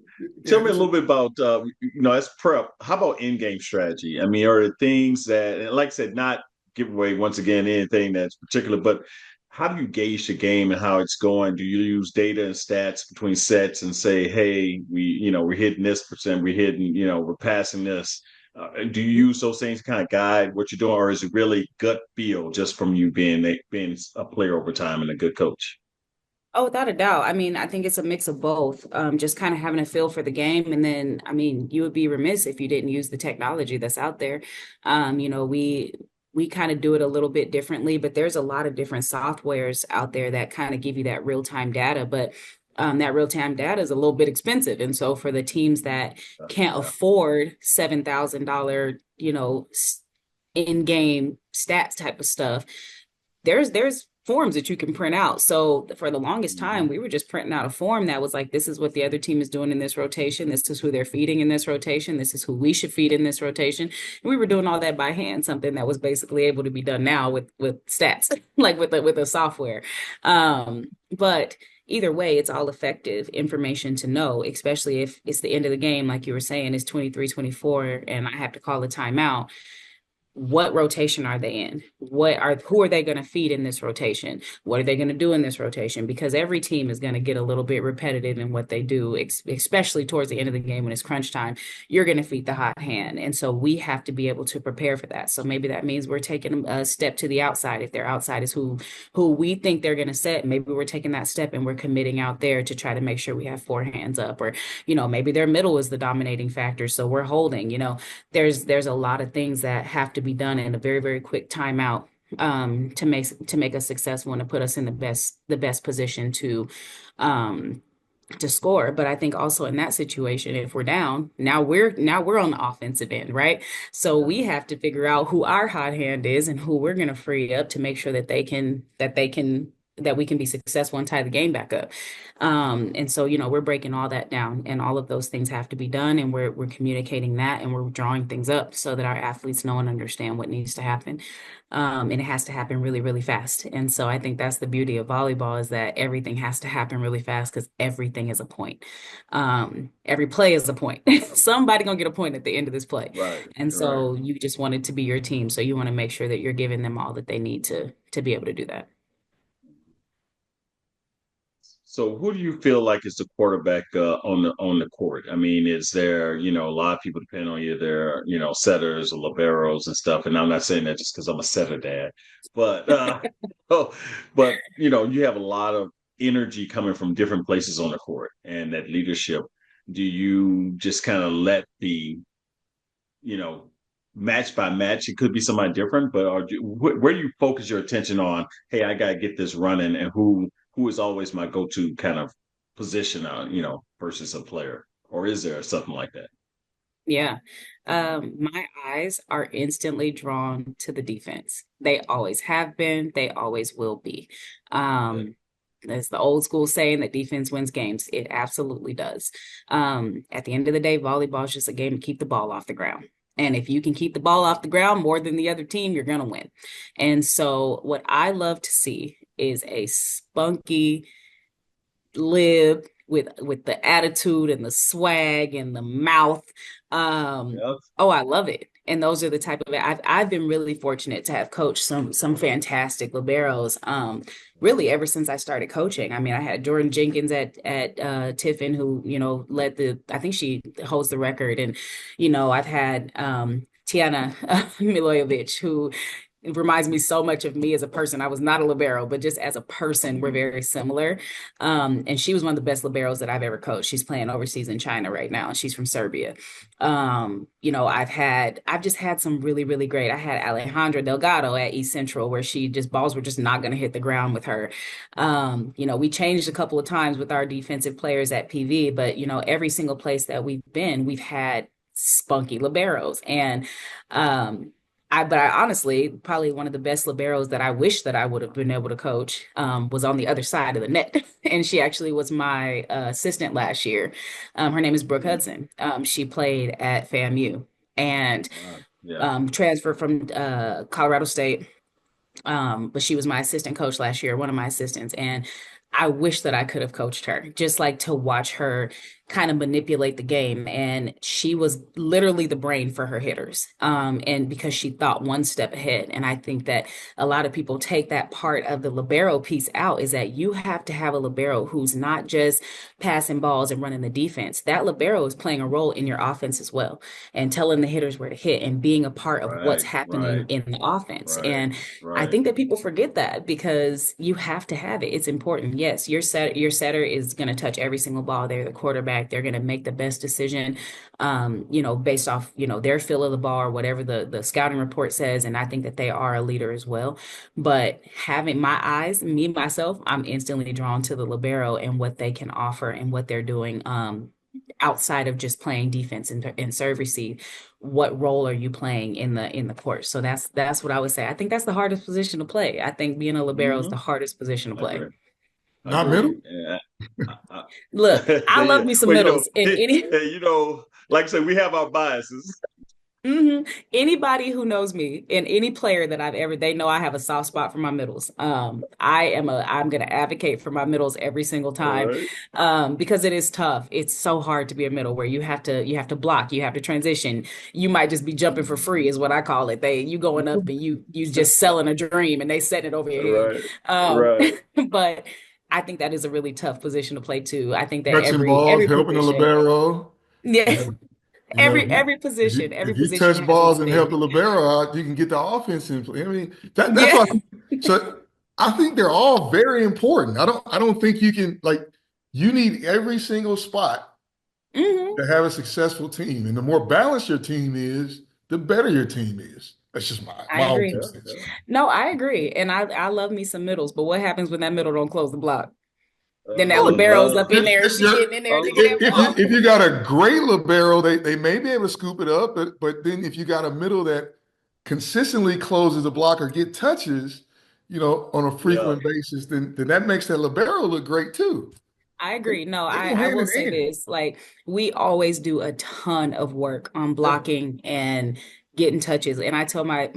Tell me a little bit about, as prep. How about in-game strategy? I mean, are there things that, and like I said, not give away once again anything that's particular, but how do you gauge the game and how it's going? Do you use data and stats between sets and say, hey, we're hitting this percent, we're passing this? Do you use those things to kind of guide what you're doing, or is it really gut feel just from you being a player over time and a good coach? Oh, without a doubt. I mean, I think it's a mix of both. Just kind of having a feel for the game. And then, I mean, you would be remiss if you didn't use the technology that's out there. We kind of do it a little bit differently, but there's a lot of different softwares out there that kind of give you that real-time data. But that real-time data is a little bit expensive. And so for the teams that can't Yeah. afford $7,000, in-game stats type of stuff, there's forms that you can print out. So for the longest time, we were just printing out a form that was like, this is what the other team is doing in this rotation. This is who they're feeding in this rotation. This is who we should feed in this rotation. And we were doing all that by hand, something that was basically able to be done now with stats, like with the software. But either way, it's all effective information to know, especially if it's the end of the game, like you were saying, it's 23-24, and I have to call a timeout. What rotation are they in? Who are they going to feed in this rotation? What are they going to do in this rotation? Because every team is going to get a little bit repetitive in what they do, especially towards the end of the game when it's crunch time. You're going to feed the hot hand. And so we have to be able to prepare for that. So maybe that means we're taking a step to the outside. If their outside is who we think they're going to set, maybe we're taking that step and we're committing out there to try to make sure we have four hands up. Or, maybe their middle is the dominating factor. So we're holding, there's a lot of things that have to be done in a very, very quick timeout to make us successful and to put us in the best position to score. But I think also in that situation, if we're down, now we're on the offensive end, right? So we have to figure out who our hot hand is and who we're going to free up to make sure that we can be successful and tie the game back up. And so, we're breaking all that down, and all of those things have to be done. And we're communicating that, and we're drawing things up so that our athletes know and understand what needs to happen. And it has to happen really, really fast. And so I think that's the beauty of volleyball, is that everything has to happen really fast because everything is a point. Every play is a point. Somebody gonna get a point at the end of this play. Right. And so you just want it to be your team. So you want to make sure that you're giving them all that they need to be able to do that. So who do you feel like is the quarterback on the court? I mean, is there, a lot of people depend on you. There, setters or liberos and stuff. And I'm not saying that just because I'm a setter dad, but oh, but you have a lot of energy coming from different places on the court, and that leadership. Do you just kind of let you know, match by match? It could be somebody different, but where do you focus your attention on? Hey, I gotta get this running, and who is always my go-to kind of position, versus a player, or is there something like that? Yeah. My eyes are instantly drawn to the defense. They always have been, they always will be. That's the old school saying that defense wins games. It absolutely does. At the end of the day, volleyball is just a game to keep the ball off the ground. And if you can keep the ball off the ground more than the other team, you're going to win. And so what I love to see is a spunky lib with the attitude and the swag and the mouth. Yep. Oh, I love it. And those are the type of I've been really fortunate to have coached some fantastic liberos. Really ever since I started coaching. I mean, I had Jordan Jenkins at Tiffin, who I think she holds the record, and I've had Tiana Milojevic, who it reminds me so much of me as a person. I was not a libero, but just as a person, we're very similar. And she was one of the best liberos that I've ever coached. She's playing overseas in China right now, and she's from Serbia. I've just had some really, really great. I had Alejandra Delgado at East Central, where balls were just not going to hit the ground with her. We changed a couple of times with our defensive players at PV, but every single place that we've been, we've had spunky liberos. And I honestly, probably one of the best liberos that I wish that I would have been able to coach was on the other side of the net. And she actually was my assistant last year. Her name is Brooke Hudson. She played at FAMU and transferred from Colorado State. But she was my assistant coach last year, one of my assistants. And I wish that I could have coached her, just like to watch her kind of manipulate the game. And she was literally the brain for her hitters. And because she thought one step ahead. And I think that a lot of people take that part of the libero piece out, is that you have to have a libero who's not just passing balls and running the defense. That libero is playing a role in your offense as well, and telling the hitters where to hit and being a part of what's happening in the offense. And I think that people forget that, because you have to have it. It's important. Yes, your setter is going to touch every single ball there. The quarterback quarterback. They're going to make the best decision, based off, their feel of the ball or whatever the scouting report says. And I think that they are a leader as well. But having my eyes, me, myself, I'm instantly drawn to the libero and what they can offer and what they're doing. Outside of just playing defense and serve receive, what role are you playing in the court? So that's what I would say. I think that's the hardest position to play. I think being a libero is the hardest position to play. Not middle? Yeah. Look, I love me some middles. Like I said, we have our biases. Anybody who knows me and any player that they know I have a soft spot for my middles. I'm going to advocate for my middles every single time, because it is tough. It's so hard to be a middle where you have to block, you have to transition. You might just be jumping for free is what I call it. You going up and you just selling a dream and they setting it over your head. But I think that is a really tough position to play too. I think that touching balls, helping position, the libero. Yeah. Every position, if you touch balls and help the libero out, you can get the offense in play. I mean, that's why. So I think they're all very important. I don't think you can you need every single spot to have a successful team. And the more balanced your team is, the better your team is. That's just my own sense. No, I agree. And I love me some middles, but what happens when that middle don't close the block? Then that libero's up in there, she getting in there to get that ball. If you got a great libero, they may be able to scoop it up, but then if you got a middle that consistently closes the block or get touches, on a frequent basis, then that makes that libero look great too. I agree. No, I will say this, we always do a ton of work on blocking and getting touches. And I tell my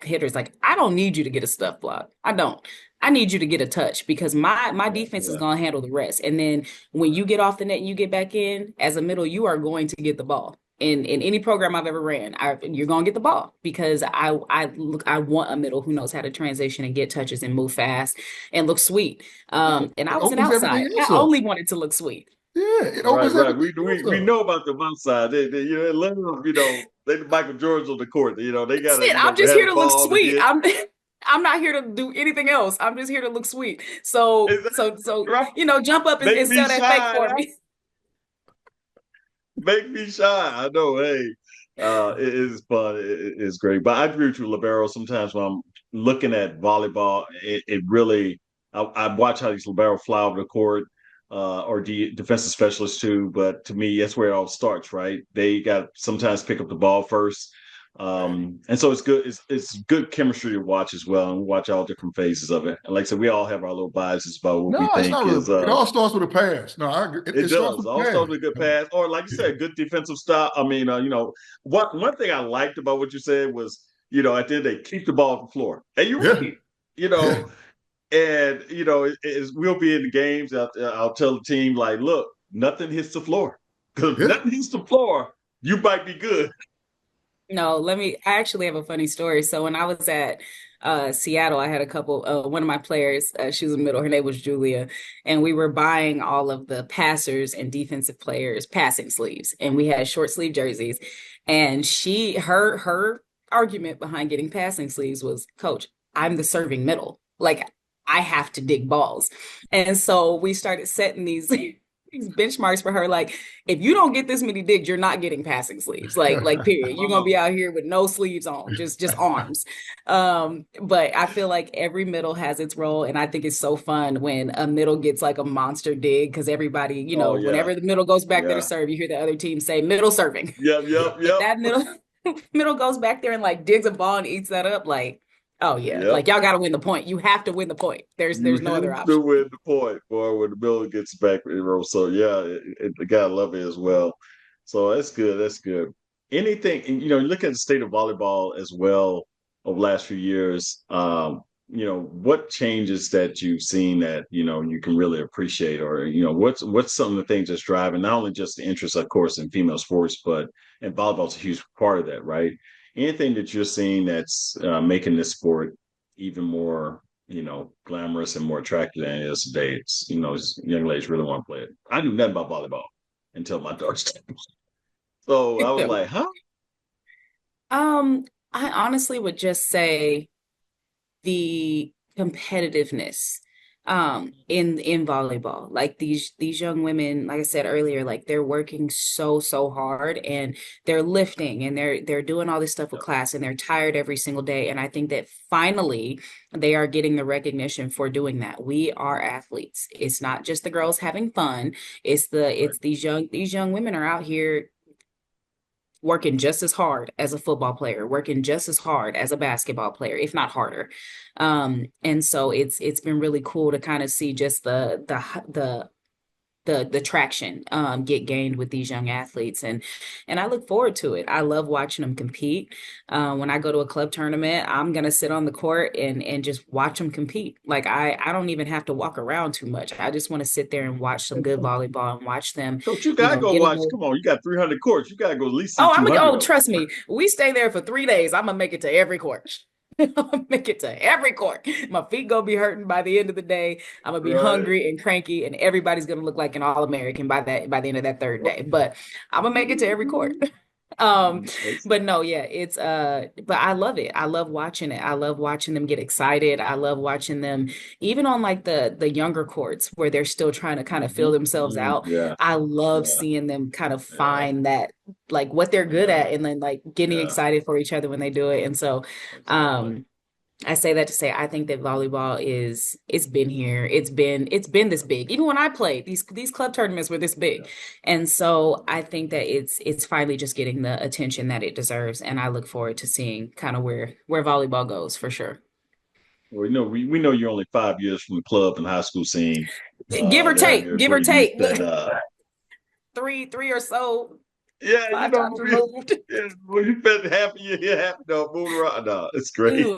hitters, I don't need you to get a stuff block. I don't. I need you to get a touch because my defense is going to handle the rest. And then when you get off the net and you get back in as a middle, you are going to get the ball. In any program I've ever ran, you're going to get the ball because I want a middle who knows how to transition and get touches and move fast and look sweet. And I was an outside. I only wanted to look sweet. Yeah, it opens We know about the outside. They they Michael Jordan's on the court. They got. I'm just here to look sweet. I'm not here to do anything else. I'm just here to look sweet. So jump up and sell that fake for me. Make me shine. I know. Hey, it is fun. It's great. But I agree with you, libero. Sometimes when I'm looking at volleyball, it really. I watch how these libero fly over the court, or defensive specialists too. But to me, that's where it all starts. Right? They got sometimes pick up the ball first. And so it's good. It's good chemistry to watch as well, and we watch all different phases of it. And like I said, we all have our little biases about what we think is. It all starts with a pass. No, I agree. It does. All starts with a good pass, or like you said, good defensive stop. I mean, one thing I liked about what you said was, at the end they keep the ball on the floor, and you're right. And we'll be in the games. I'll tell the team look, nothing hits the floor because if nothing hits the floor, you might be good. No, I actually have a funny story. So when I was at Seattle, I had a couple, one of my players, she was a middle, her name was Julia, and we were buying all of the passers and defensive players passing sleeves, and we had short sleeve jerseys. And her argument behind getting passing sleeves was, Coach, I'm the serving middle. I have to dig balls. And so we started setting these benchmarks for her. If you don't get this many digs, you're not getting passing sleeves. Period. You're gonna be out here with no sleeves on, just arms. But I feel like every middle has its role, and I think it's so fun when a middle gets a monster dig because everybody, whenever the middle goes back there to serve, you hear the other team say middle serving. Yep. That middle goes back there and digs a ball and eats that up. Oh yeah, y'all got to win the point. You have to win the point. There's no other option. To win the point, boy, when the middle gets back, So yeah, the guy love it as well. So that's good. That's good. Anything, you look at the state of volleyball as well over the last few years. What changes that you've seen that you can really appreciate, or what's some of the things that's driving not only just the interest, of course, in female sports, but and volleyball's a huge part of that, right? Anything that you're seeing that's making this sport even more, glamorous and more attractive than it is today? It's, young ladies really want to play it. I knew nothing about volleyball until my daughter started. So I was like, huh? I honestly would just say the competitiveness. in volleyball. Like these young women, like I said earlier, like they're working so hard, and they're lifting, and they're doing all this stuff with class, and they're tired every single day. And I think that finally they are getting the recognition for doing that. We are athletes. It's not just the girls having fun. It's these young women are out here working just as hard as a football player, working just as hard as a basketball player, if not harder. And so it's been really cool to kind of see just the traction get gained with these young athletes, and I look forward to it. I love watching them compete. When I go to a club tournament, I'm gonna sit on the court and just watch them compete. Like I don't even have to walk around too much. I just want to sit there and watch some good volleyball and watch them, Coach, you gotta go get a watch. little. Come on, you got 300 courts. You gotta go at least see Oh, 200 of them. trust me. We stay there for 3 days. I'm gonna make it to every court. I'm gonna make it to every court. My feet gonna be hurting by the end of the day. I'm gonna be hungry and cranky, and everybody's gonna look like an All-American by the end of that third day. But I'm gonna make it to every court. But no, yeah, it's but I love it. I love watching it. I love watching them get excited. I love watching them even on like the younger courts where they're still trying to kind of feel themselves out. Yeah, I love seeing them kind of find that like what they're good at, and then like getting excited for each other when they do it. And so I say that to say I think that volleyball it's been here. It's been this big. Even when I played, these club tournaments were this big. And so I think that it's finally just getting the attention that it deserves. And I look forward to seeing kind of where volleyball goes for sure. Well, we know you're only 5 years from the club and high school scene. Give or take, give or Pretty used take. to Three or so. Yeah, 5 times removed. Yeah, well, you spent half a year here, half moving around. No, it's great. Ew.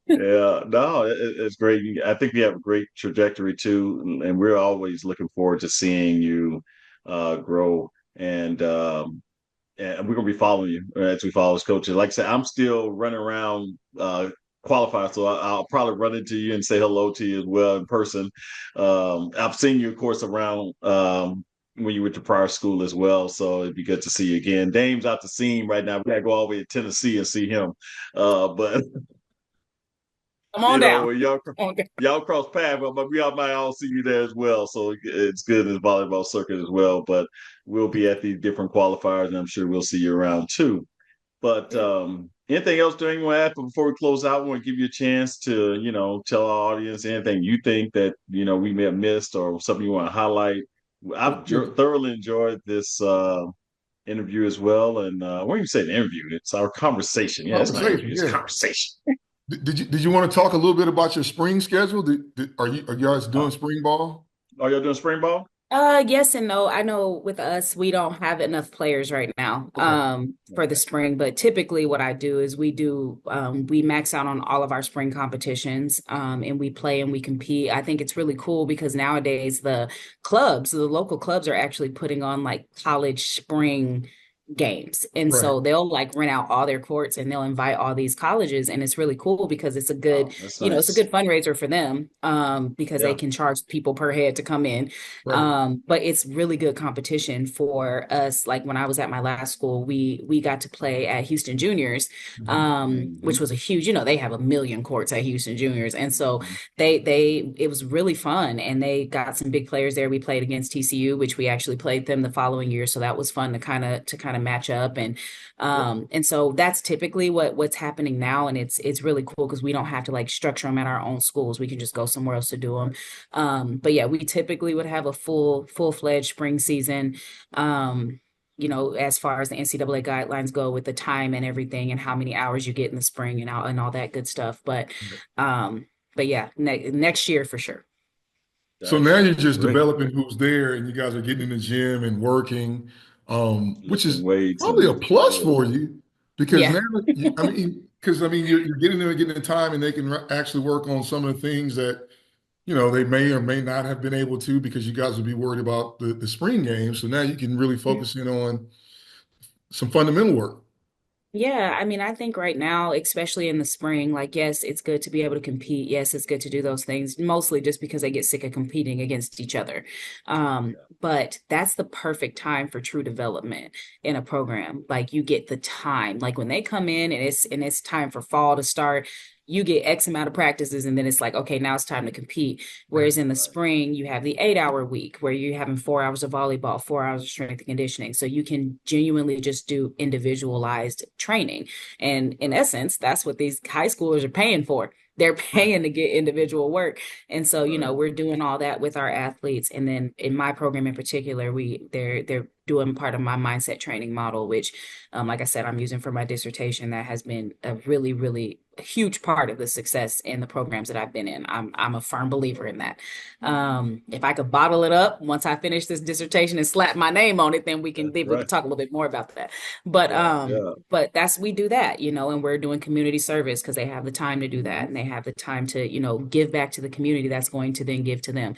Yeah, no, it's great. I think we have a great trajectory too, and we're always looking forward to seeing you grow. And we're gonna be following you as we follow as coaches. Like I said, I'm still running around qualify, so I'll probably run into you and say hello to you as well in person. I've seen you, of course, around when you went to prior school as well, so it'd be good to see you again. Dame's out the scene right now. We gotta go all the way to Tennessee and see him. But Come on down. y'all cross paths, but we all might all see you there as well. So it's good in the volleyball circuit as well. But we'll be at these different qualifiers, and I'm sure we'll see you around too. But anything else do anyone add before we close out? I want to give you a chance to, tell our audience anything you think that, we may have missed or something you want to highlight. I've thoroughly enjoyed this interview as well. And I won't even say an interview. It's our conversation. Yeah, it's not an interview. It's a conversation. Did you want to talk a little bit about your spring schedule? Are you guys doing spring ball? Are y'all doing spring ball? Yes and no. I know with us, we don't have enough players right now for the spring, but typically what I do is we max out on all of our spring competitions and we play and we compete. I think it's really cool because nowadays the local clubs are actually putting on like college spring games. And so they'll like rent out all their courts and they'll invite all these colleges. And it's really cool because it's a good, it's a good fundraiser for them because they can charge people per head to come in. But it's really good competition for us. Like when I was at my last school, we got to play at Houston Juniors, which was a huge, they have 1 million courts at Houston Juniors. And so it was really fun. And they got some big players there. We played against TCU, which we actually played them the following year. So that was fun to kind of match up. And so that's typically what's happening now. And it's really cool because we don't have to like structure them at our own schools. We can just go somewhere else to do them. But yeah, we typically would have a full-fledged spring season. As far as the NCAA guidelines go with the time and everything and how many hours you get in the spring and all that good stuff. But yeah, next year for sure. So now you're just developing who's there and you guys are getting in the gym and working, which is probably a plus for you because now, you're getting there and getting the time and they can actually work on some of the things that, they may or may not have been able to because you guys would be worried about the spring games. So now you can really focus in on some fundamental work. Yeah, I think right now, especially in the spring, like, yes, it's good to be able to compete. Yes, it's good to do those things, mostly just because they get sick of competing against each other. But that's the perfect time for true development in a program. Like you get the time, like when they come in and it's time for fall to start, you get X amount of practices and then it's like, okay, now it's time to compete. Whereas in the spring, you have the 8 hour week where you're having 4 hours of volleyball, 4 hours of strength and conditioning. So you can genuinely just do individualized training. And in essence, that's what these high schoolers are paying for. They're paying to get individual work. And so, you know, we're doing all that with our athletes. And then in my program in particular, they're doing part of my mindset training model, which, like I said, I'm using for my dissertation. That has been a really, really huge part of the success in the programs that I've been in. I'm a firm believer in that. If I could bottle it up once I finish this dissertation and slap my name on it, then we can talk a little bit more about that. But we do that, you know, and we're doing community service because they have the time to do that and they have the time to, you know, give back to the community that's going to then give to them.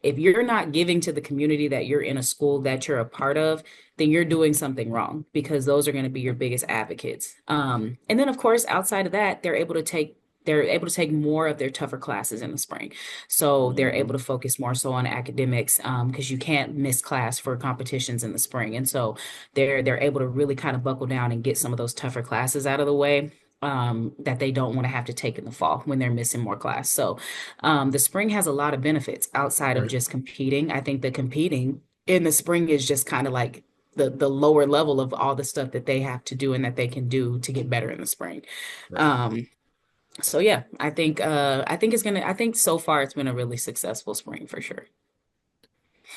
If you're not giving to the community that you're in a school that you're a part of, then you're doing something wrong because those are going to be your biggest advocates. And then, of course, outside of that, they're able to take more of their tougher classes in the spring. So they're able to focus more so on academics because you can't miss class for competitions in the spring. And so they're able to really kind of buckle down and get some of those tougher classes out of the way that they don't want to have to take in the fall when they're missing more class. So the spring has a lot of benefits outside of just competing. I think the competing in the spring is just kind of like the lower level of all the stuff that they have to do and that they can do to get better in the spring. So yeah, I think I think so far it's been a really successful spring for sure.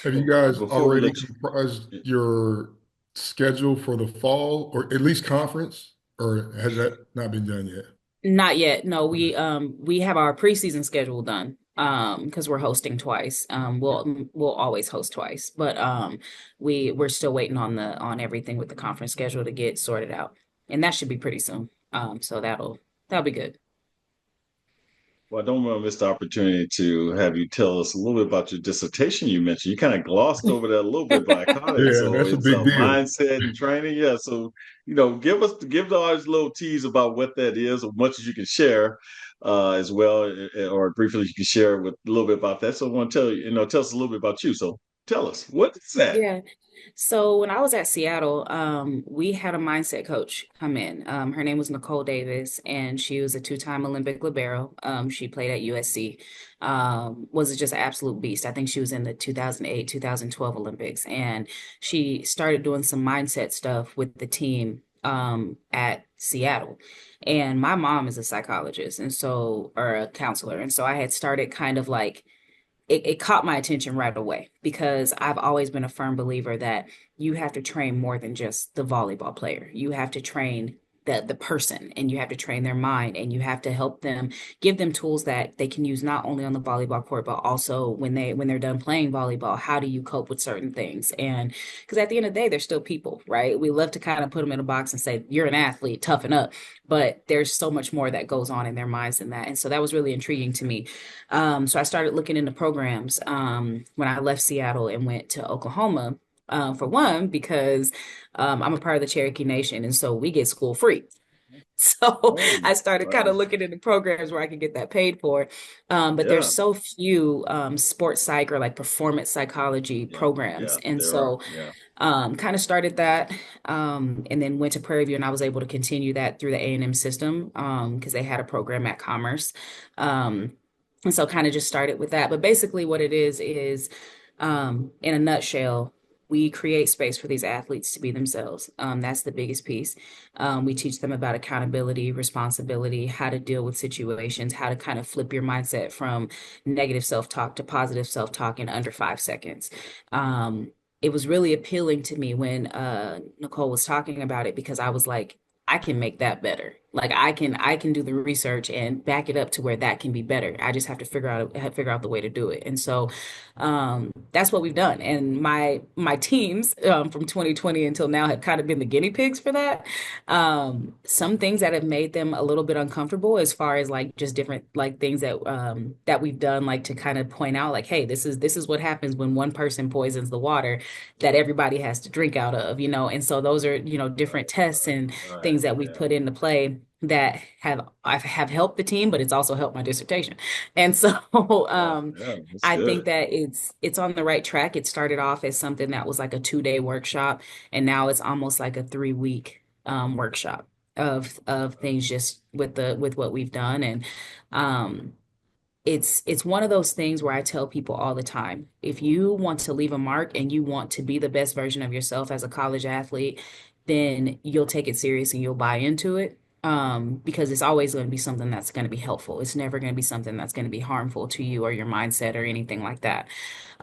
Have you guys already comprised your schedule for the fall or at least conference, or has that not been done yet? Not yet. No, we have our preseason schedule done because we're hosting twice. We'll always host twice, but we're still waiting on everything with the conference schedule to get sorted out. And that should be pretty soon. So that'll be good. Well, I don't want to miss the opportunity to have you tell us a little bit about your dissertation you mentioned. You kind of glossed over that a little bit, but I caught it. Yeah, So that's a it's big a deal. mindset and training. Yeah. So, you know, give the audience a little tease about what that is, as much as you can share, as well, or briefly you can share with a little bit about that. So I want to tell you, tell us a little bit about you. So tell us, what is that? Yeah. So when I was at Seattle, we had a mindset coach come in. Her name was Nicole Davis, and she was a two-time Olympic libero. She played at USC. Was just an absolute beast. I think she was in the 2008, 2012 Olympics, and she started doing some mindset stuff with the team at Seattle. And my mom is a psychologist, or a counselor, and so I had started kind of like it caught my attention right away because I've always been a firm believer that you have to train more than just the volleyball player. You have to train the person, and you have to train their mind, and you have to help them, give them tools that they can use not only on the volleyball court but also when they're done playing volleyball. How do you cope with certain things? And because at the end of the day, they're still people, right? We love to kind of put them in a box and say you're an athlete, toughen up, but there's so much more that goes on in their minds than that. And so that was really intriguing to me. So I started looking into programs when I left Seattle and went to Oklahoma. For one, because I'm a part of the Cherokee Nation, and so we get school free. So I started kind of looking into programs where I could get that paid for. But there's so few sports psych or like performance psychology programs. And so kind of started that and then went to Prairie View, and I was able to continue that through the A&M system because they had a program at Commerce. And so kind of just started with that. But basically what it is in a nutshell, we create space for these athletes to be themselves. That's the biggest piece. We teach them about accountability, responsibility, how to deal with situations, how to kind of flip your mindset from negative self-talk to positive self-talk in under 5 seconds. It was really appealing to me when Nicole was talking about it because I was like, I can make that better. Like I can do the research and back it up to where that can be better. I just have to figure out the way to do it. And so that's what we've done. And my teams from 2020 until now have kind of been the guinea pigs for that. Some things that have made them a little bit uncomfortable as far as like just different like things that we've done, like to kind of point out like, hey, this is what happens when one person poisons the water that everybody has to drink out of, and so those are, different tests and things that we've put into play that have helped the team, but it's also helped my dissertation. And so I think that it's on the right track. It started off as something that was like a 2-day workshop, and now it's almost like a 3-week workshop. of things just with what we've done. And it's one of those things where I tell people all the time, if you want to leave a mark and you want to be the best version of yourself as a college athlete, then you'll take it serious and you'll buy into it. Because it's always going to be something that's going to be helpful. It's never going to be something that's going to be harmful to you or your mindset or anything like that.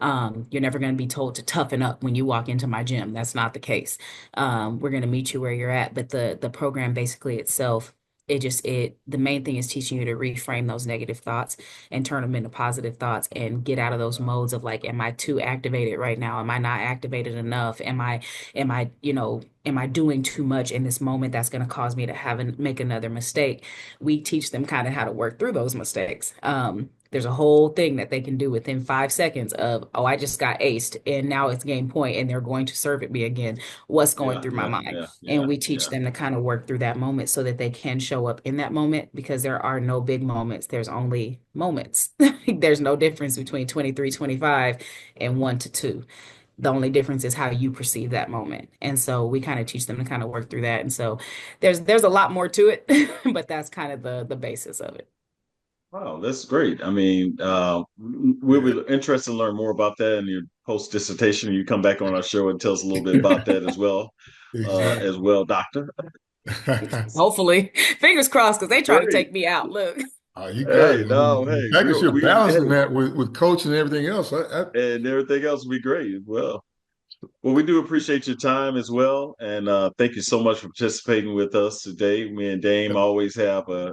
You're never going to be told to toughen up when you walk into my gym. That's not the case. We're going to meet you where you're at. But the program basically itself, the main thing is teaching you to reframe those negative thoughts and turn them into positive thoughts and get out of those modes of like, am I too activated right now? Am I not activated enough? Am I doing too much in this moment that's going to cause me to make another mistake? We teach them kind of how to work through those mistakes. There's a whole thing that they can do within 5 seconds of, oh, I just got aced and now it's game point and they're going to serve at me again. What's going through my mind? And we teach them to kind of work through that moment so that they can show up in that moment, because there are no big moments. There's only moments. There's no difference between 23, 25 and 1 to 2. The only difference is how you perceive that moment. And so we kind of teach them to kind of work through that. And so there's a lot more to it, but that's kind of the basis of it. Wow, that's great. I mean, we'll be interested to learn more about that in your post dissertation. You come back on our show and tell us a little bit about that as well, Doctor. Hopefully, fingers crossed, because they try to take me out. Look. You got it. The fact that you're balancing that with coaching and everything else. And everything else will be great as well. Well, we do appreciate your time as well, and thank you so much for participating with us today. Me and Dame always have a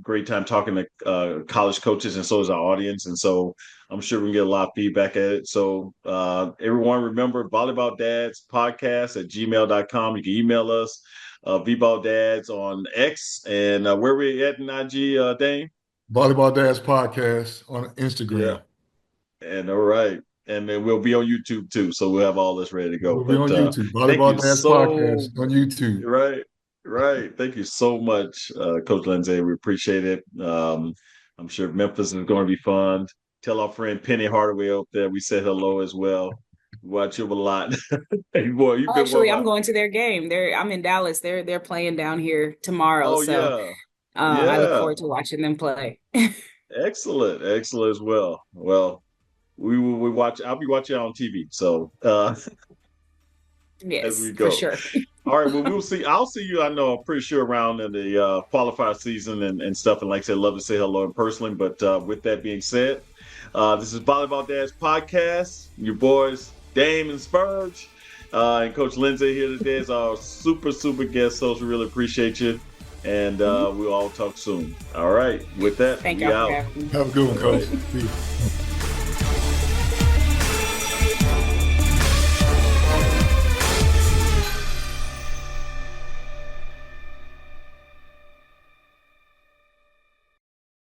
great time talking to college coaches, and so is our audience. And so I'm sure we can get a lot of feedback at it. So everyone, remember Volleyball Dads Podcast at gmail.com. You can email us, VBall Dads on X, and where we at in IG, Dame? Volleyball Dads Podcast on Instagram. Yeah. And all right. And then we'll be on YouTube too, so we'll have all this ready to go. We'll be on YouTube. Volleyball Dads Podcast on YouTube. Right. Thank you so much, Coach Lindsay. We appreciate it. I'm sure Memphis is going to be fun. Tell our friend Penny Hardaway up there we said hello as well. Watch him a lot. Hey, boy, actually, I'm going to their game. I'm in Dallas. They're playing down here tomorrow. I look forward to watching them play. Excellent as well. Well, we watch. I'll be watching on TV. So yes, as we go. For sure. All right. Well, we'll see. I'll see you. I know. I'm pretty sure around in the qualifier season and stuff. And like I said, love to say hello in personally. But with that being said, this is Volleyball Dads Podcast. Your boys Dame and Spurge, and Coach Lindsay here today is our super guest. So we really appreciate you. And we'll all talk soon. All right. With that, thank you. Have a good one, Coach.